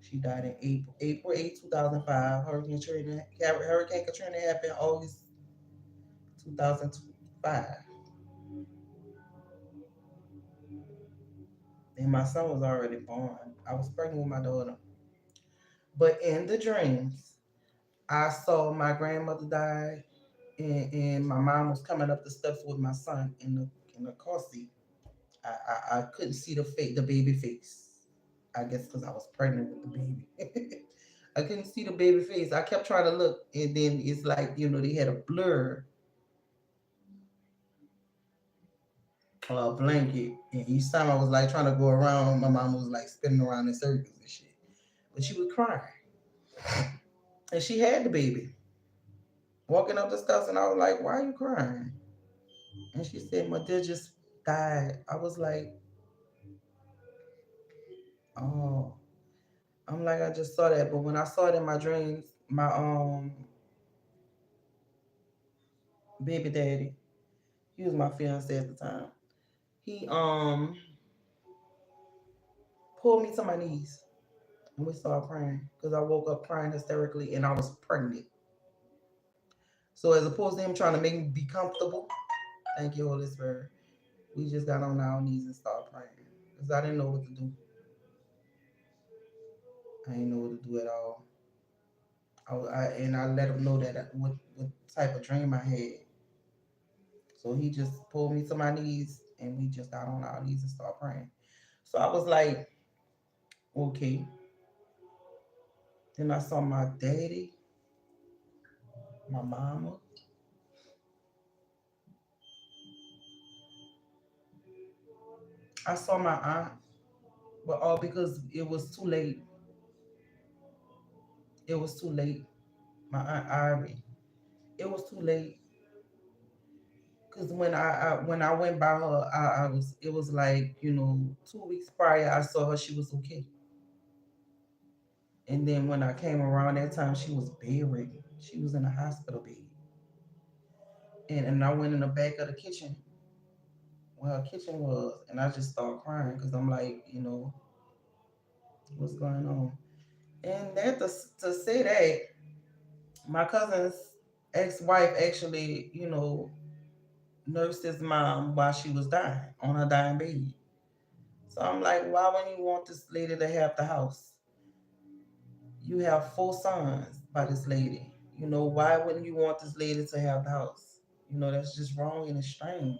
She died in April 8th, 2005. Hurricane Katrina happened August 2005. And my son was already born. I was pregnant with my daughter. But in the dreams, I saw my grandmother die, and my mom was coming up the steps with my son in the car seat. I couldn't see the baby face. I guess because I was pregnant with the baby. I couldn't see the baby face. I kept trying to look, and then it's like they had a blur, blanket, and each time I was like trying to go around, my mom was like spinning around in circles and shit. But she was crying, and she had the baby walking up the steps, and I was like, "Why are you crying?" And she said, "My dad just died." I was like, "Oh." I'm like, I just saw that, but when I saw it in my dreams, my baby daddy, he was my fiance at the time. He pulled me to my knees and we started praying because I woke up crying hysterically and I was pregnant. So as opposed to him trying to make me be comfortable, thank you, Holy Spirit, we just got on our knees and started praying because I didn't know what to do. I didn't know what to do at all. And I let him know that what type of dream I had. So he just pulled me to my knees and we just got on our knees and started praying. So I was like, okay. Then I saw my daddy, my mama. I saw my aunt, but all because it was too late. It was too late. My aunt Ivy. It was too late. Cause when I went by her, I was it was like 2 weeks prior I saw her. She was okay, and then when I came around that time, she was bedridden. She was in a hospital bed, and I went in the back of the kitchen where her kitchen was, and I just started crying because I'm like, what's going on? And that to say that my cousin's ex-wife actually, nursed his mom while she was dying on her dying bed. So I'm like, why wouldn't you want this lady to have the house? You have 4 sons by this lady. Why wouldn't you want this lady to have the house? That's just wrong and it's strange.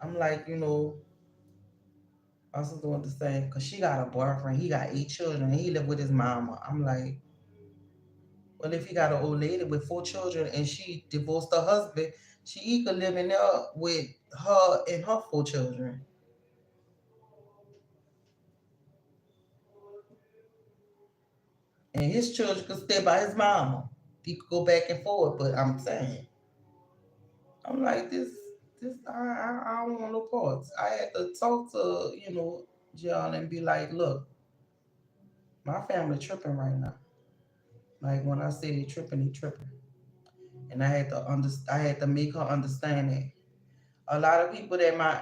I'm like, my sister want the same because she got a boyfriend. He got 8 children and he live with his mama. I'm like, well, if he got an old lady with 4 children and she divorced her husband, she could live in there with her and her 4 children. And his children could stay by his mama. He could go back and forth, but I'm saying, I'm like this. I don't want no parts. I had to talk to John and be like, look, my family tripping right now. Like when I say they tripping, they tripping, and I had to make her understand that. A lot of people that my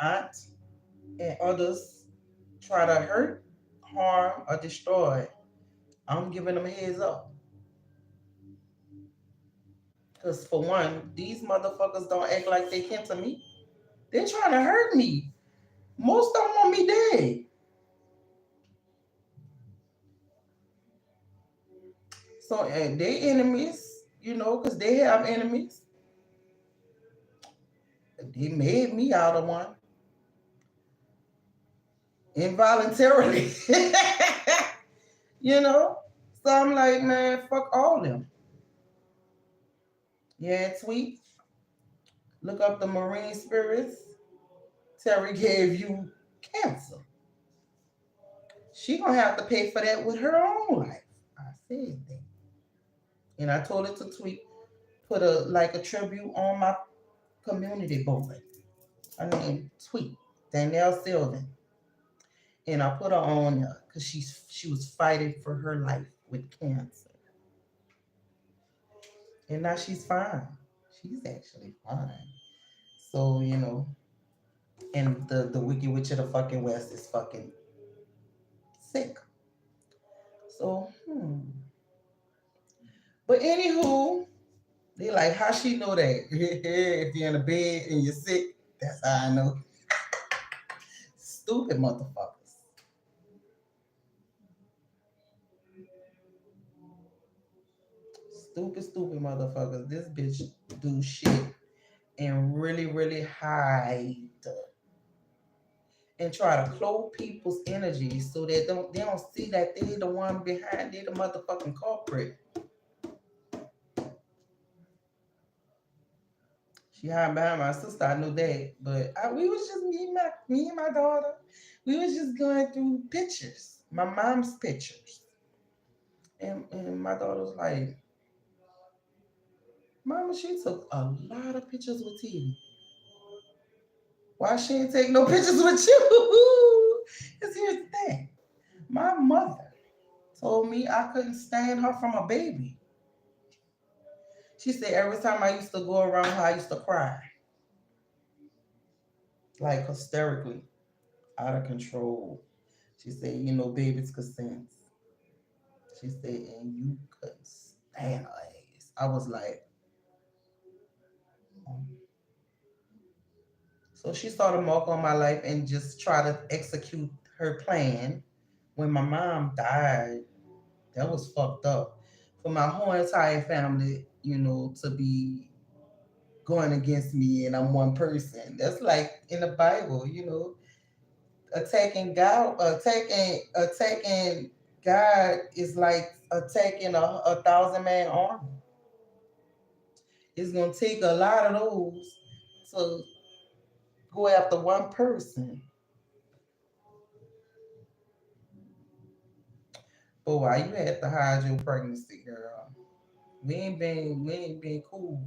aunt and others try to hurt, harm, or destroy, I'm giving them a heads up. Because for one, these motherfuckers don't act like they can to me. They're trying to hurt me. Most of them want me dead. So and they enemies, because they have enemies. They made me out of one involuntarily. you know? So I'm like, man, fuck all them. Yeah, tweet. Look up the marine spirits. Terry gave you cancer. She gonna have to pay for that with her own life. I said that. And I told her to tweet, put a tribute on my community board. Her name tweet. Danielle Sylvan. And I put her on there because she was fighting for her life with cancer. And now she's fine. She's actually fine. So, and the Wicked Witch of the fucking West is fucking sick. So, But anywho, they like, how she know that? If you're in a bed and you're sick, that's how I know. Stupid motherfuckers. Stupid motherfuckers. This bitch do shit and really, really hide and try to clothe people's energy so they don't see that they the one behind, they the motherfucking culprit. She hiding behind my sister. I knew that, but we was just me and my daughter. We was just going through pictures, my mom's pictures, and my daughter was like, "Mama, she took a lot of pictures with T. Why she ain't take no pictures with you?" Because here's the thing: my mother told me I couldn't stand her from a baby. She said every time I used to go around her, I used to cry like hysterically, out of control. She said, babies could sense. She said, and you couldn't stand her ass. I was like, oh. So she started mark on my life and just try to execute her plan. When my mom died, that was fucked up. For my whole entire family, to be going against me and I'm one person. That's like in the Bible, attacking God is like attacking a thousand man army. It's gonna take a lot of those to go after one person. But why you had to hide your pregnancy, girl? We ain't been cool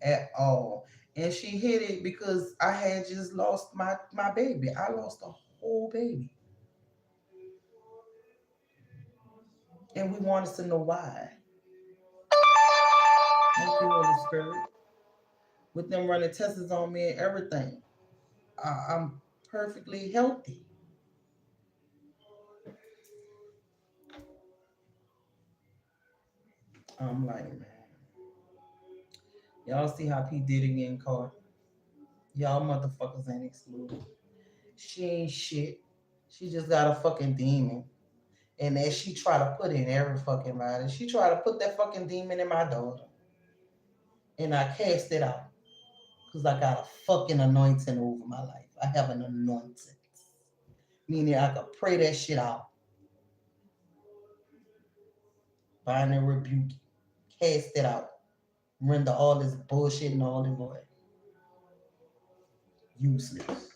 at all. And she hid it because I had just lost my baby. I lost a whole baby. And we wanted to know why. Thank you, Holy Spirit. With them running tests on me and everything. I'm perfectly healthy. I'm like, man, y'all see how P Diddy getting caught? Y'all motherfuckers ain't excluded. She ain't shit. She just got a fucking demon. And that she try to put in every fucking body. She try to put that fucking demon in my daughter. And I cast it out. Because I got a fucking anointing over my life. I have an anointing. Meaning I could pray that shit out. Bind and rebuke. Cast it out. Render all this bullshit and all the void. Useless.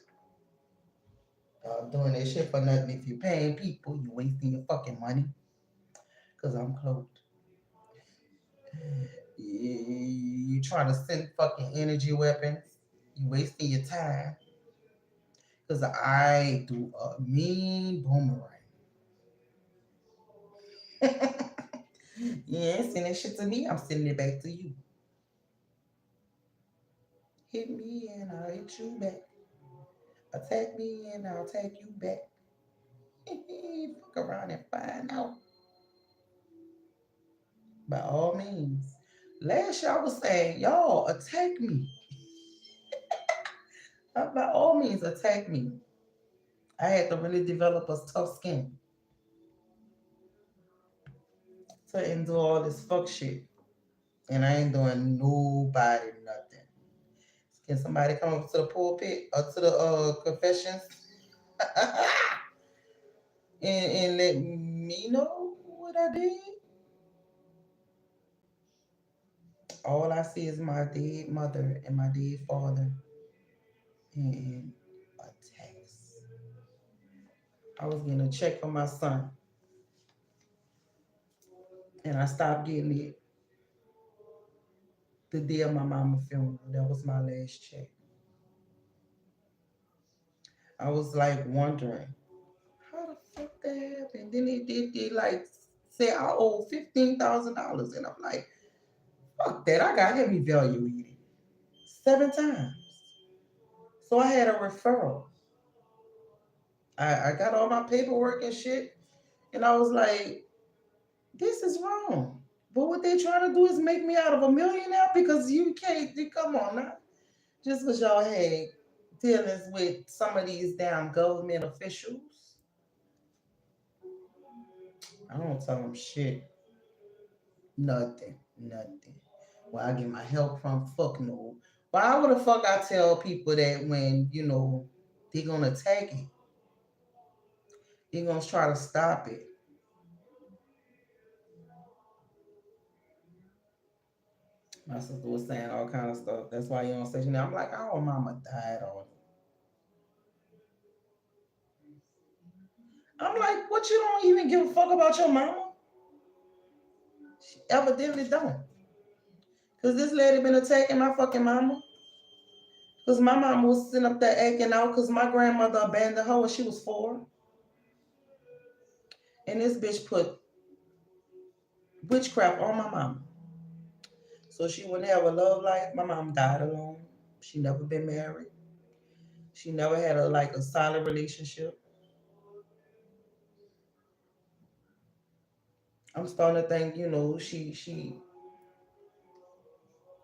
I'm doing that shit for nothing. If you're paying people, you're wasting your fucking money. Because I'm clothed. You trying to send fucking energy weapons. You wasting your time. Because I do a mean boomerang. You ain't sending shit to me. I'm sending it back to you. Hit me and I'll hit you back. Attack me and I'll attack you back. Fuck around and find out. By all means. Last year I was saying, y'all attack me. By all means, attack me. I had to really develop a tough skin to endure all this fuck shit. And I ain't doing nobody nothing. Can somebody come up to the pulpit or to the confessions and let me know what I did? All I see is my dead mother and my dead father and a text. I was getting a check from my son and I stopped getting it the day of my mama's funeral. That was my last check. I was like wondering, how the fuck that happened? Then they like say I owe $15,000, and I'm like, fuck that! I got him evaluated 7 times, so I had a referral. I got all my paperwork and shit, and I was like, this is wrong. But what they trying to do is make me out of a millionaire because you can't. Come on now, just because y'all had dealings with some of these damn government officials. I don't tell them shit. Nothing. Nothing. Where I get my help from? Fuck no. Why would the fuck I tell people that when, they're gonna take it? They're gonna try to stop it. My sister was saying all kind of stuff. That's why you don't say now. I'm like, oh mama died on it. I'm like, what, you don't even give a fuck about your mama? She evidently don't. Cause this lady been attacking my fucking mama. Cause my mama was sitting up there acting out because my grandmother abandoned her when she was 4. And this bitch put witchcraft on my mama. So she wouldn't have a love life. My mom died alone. She never been married. She never had a solid relationship. I'm starting to think, she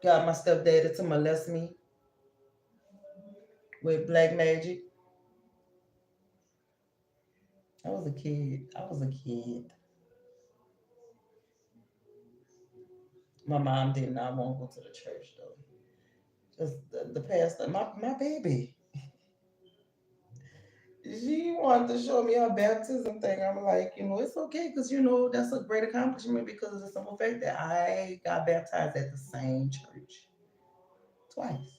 got my stepdaddy to molest me with black magic. I was a kid. I was a kid. My mom did not want to go to the church though. Just the pastor, my baby, she wanted to show me her baptism thing. I'm like, it's okay because that's a great accomplishment because of the simple fact that I got baptized at the same church twice.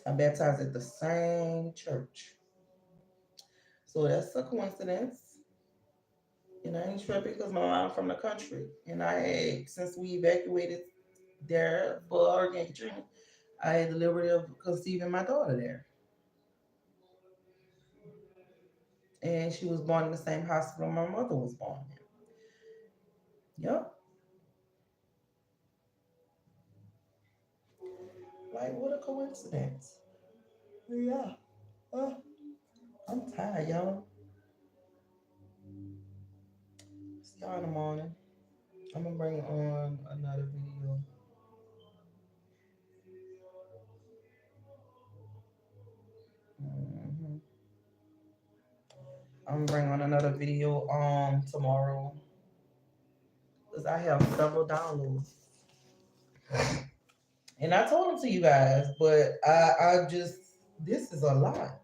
I baptized at the same church. So that's a coincidence. And I ain't tripping because my mom from the country. And since we evacuated there for Hurricane Katrina, I had the liberty of conceiving my daughter there. And she was born in the same hospital my mother was born in. Yep. Like, what a coincidence. Yeah. Oh, I'm tired, y'all. See y'all in the morning. I'm gonna bring on another video. hmm I'm gonna bring on another video tomorrow because I have several downloads. And I told them to you guys, but I just this is a lot.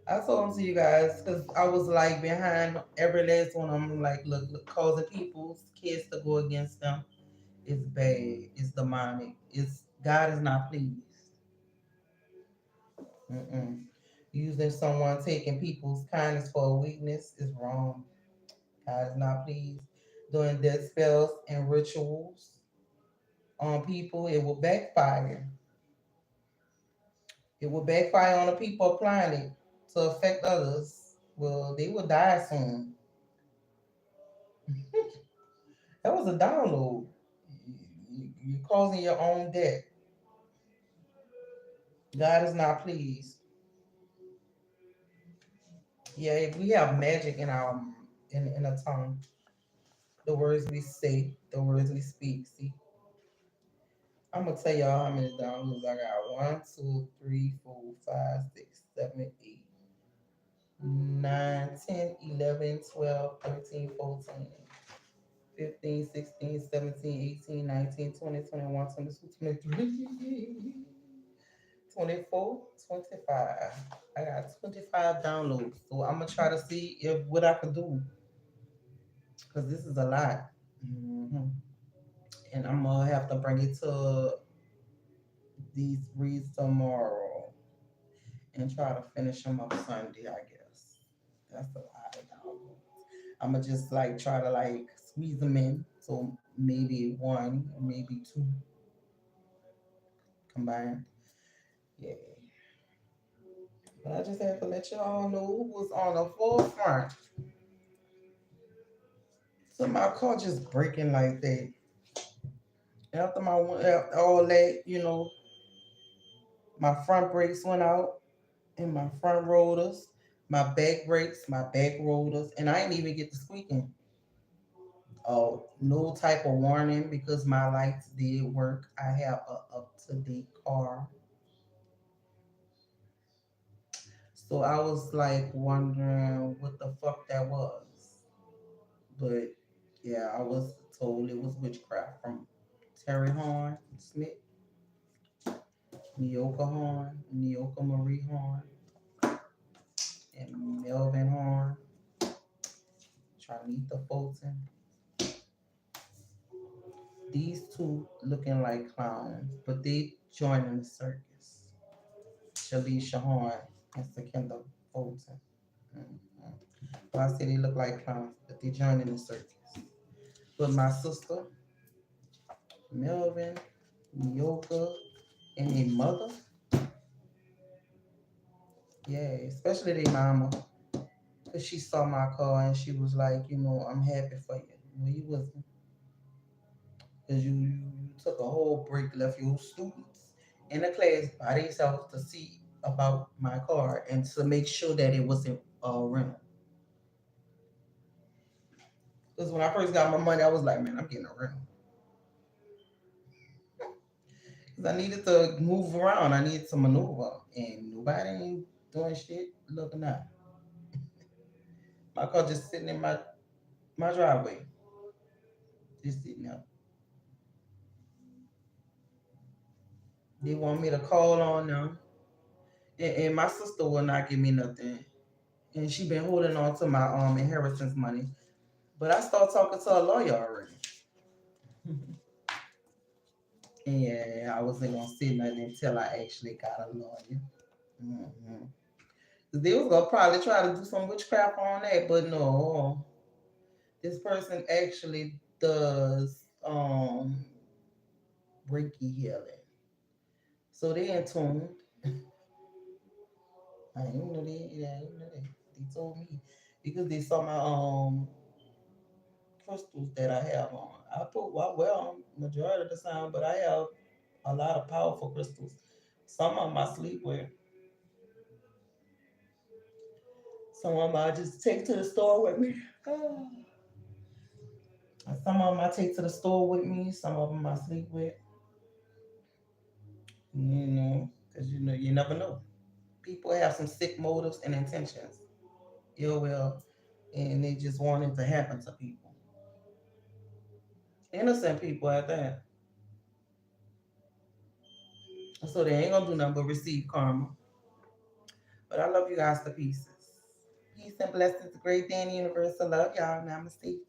I told them to you guys because I was like behind every last one. I'm like, look, causing people's kids to go against them is bad. It's demonic. It's God is not pleased. Mm-mm. Using someone taking people's kindness for a weakness is wrong. God is not pleased. Doing death spells and rituals on people, it will backfire. It will backfire on the people applying it to affect others. Well, they will die soon. That was a download. You're causing your own death. God is not pleased. Yeah, if we have magic in our in a tongue, the words we say, the words we speak. See, I'm gonna tell y'all how many downloads I got. 1, 2, 3, 4, 5, 6, 7, 8, 9, 10, 11, 12, 13, 14. 15, 16, 17, 18, 19, 20, 21, 22, 23, 24, 25. I got 25 downloads. So I'm gonna try to see if what I can do because this is a lot. hmm And I'm gonna have to bring it to these reads tomorrow and try to finish them up Sunday, I guess. That's a lot of downloads. I'm gonna just like try to like squeeze them in. So maybe one, maybe two combined. Yeah. But I just have to let y'all know who was on the forefront. So my car just breaking like that. After all that, my front brakes went out and my front rotors, my back brakes, my back rotors, and I didn't even get the squeaking. Oh, no type of warning because my lights did work. I have a up to date car, so I was like wondering what the fuck that was. But yeah, I was told it was witchcraft from Terry Horn Smith, Neoka Horn, Neoka Marie Horn, and Melvin Horn, Charnita Fulton. These two looking like clowns, but they joining the circus. Shalisha Horn and Sakenda Fulton. Mhm. Well, I say they look like clowns, but they joining the circus. But my sister, Melvin, Neoka, and their mother, yeah, especially their mama, because she saw my car and she was like, I'm happy for you. Well, you wasn't, because you took a whole break, left your students in the class by themselves to see about my car and to make sure that it wasn't a rental. Because when I first got my money, I was like, man, I'm getting a rental. Because I needed to move around. I needed to maneuver. And nobody ain't doing shit looking out. My car just sitting in my driveway. Just sitting there. They want me to call on them, and my sister will not give me nothing, and she been holding on to my inheritance money. But I start talking to a lawyer already, and yeah, I wasn't gonna say nothing until I actually got a lawyer. Hmm. They was gonna probably try to do some witchcraft on that, but no, this person actually does Reiki healing, so they in tune. I didn't know they. Yeah, I didn't know that. They told me because they saw my crystals that I have on. I put well majority of the time, but I have a lot of powerful crystals. Some of them I sleep with. Some of them I just take to the store with me. Some of them I take to the store with me. Some of them I sleep with. Because you never know. People have some sick motives and intentions, ill will, and they just want it to happen to people. Innocent people at that. So they ain't gonna do nothing but receive karma. But I love you guys to pieces. Peace and blessings. Great day in the universe. I love y'all. Namaste.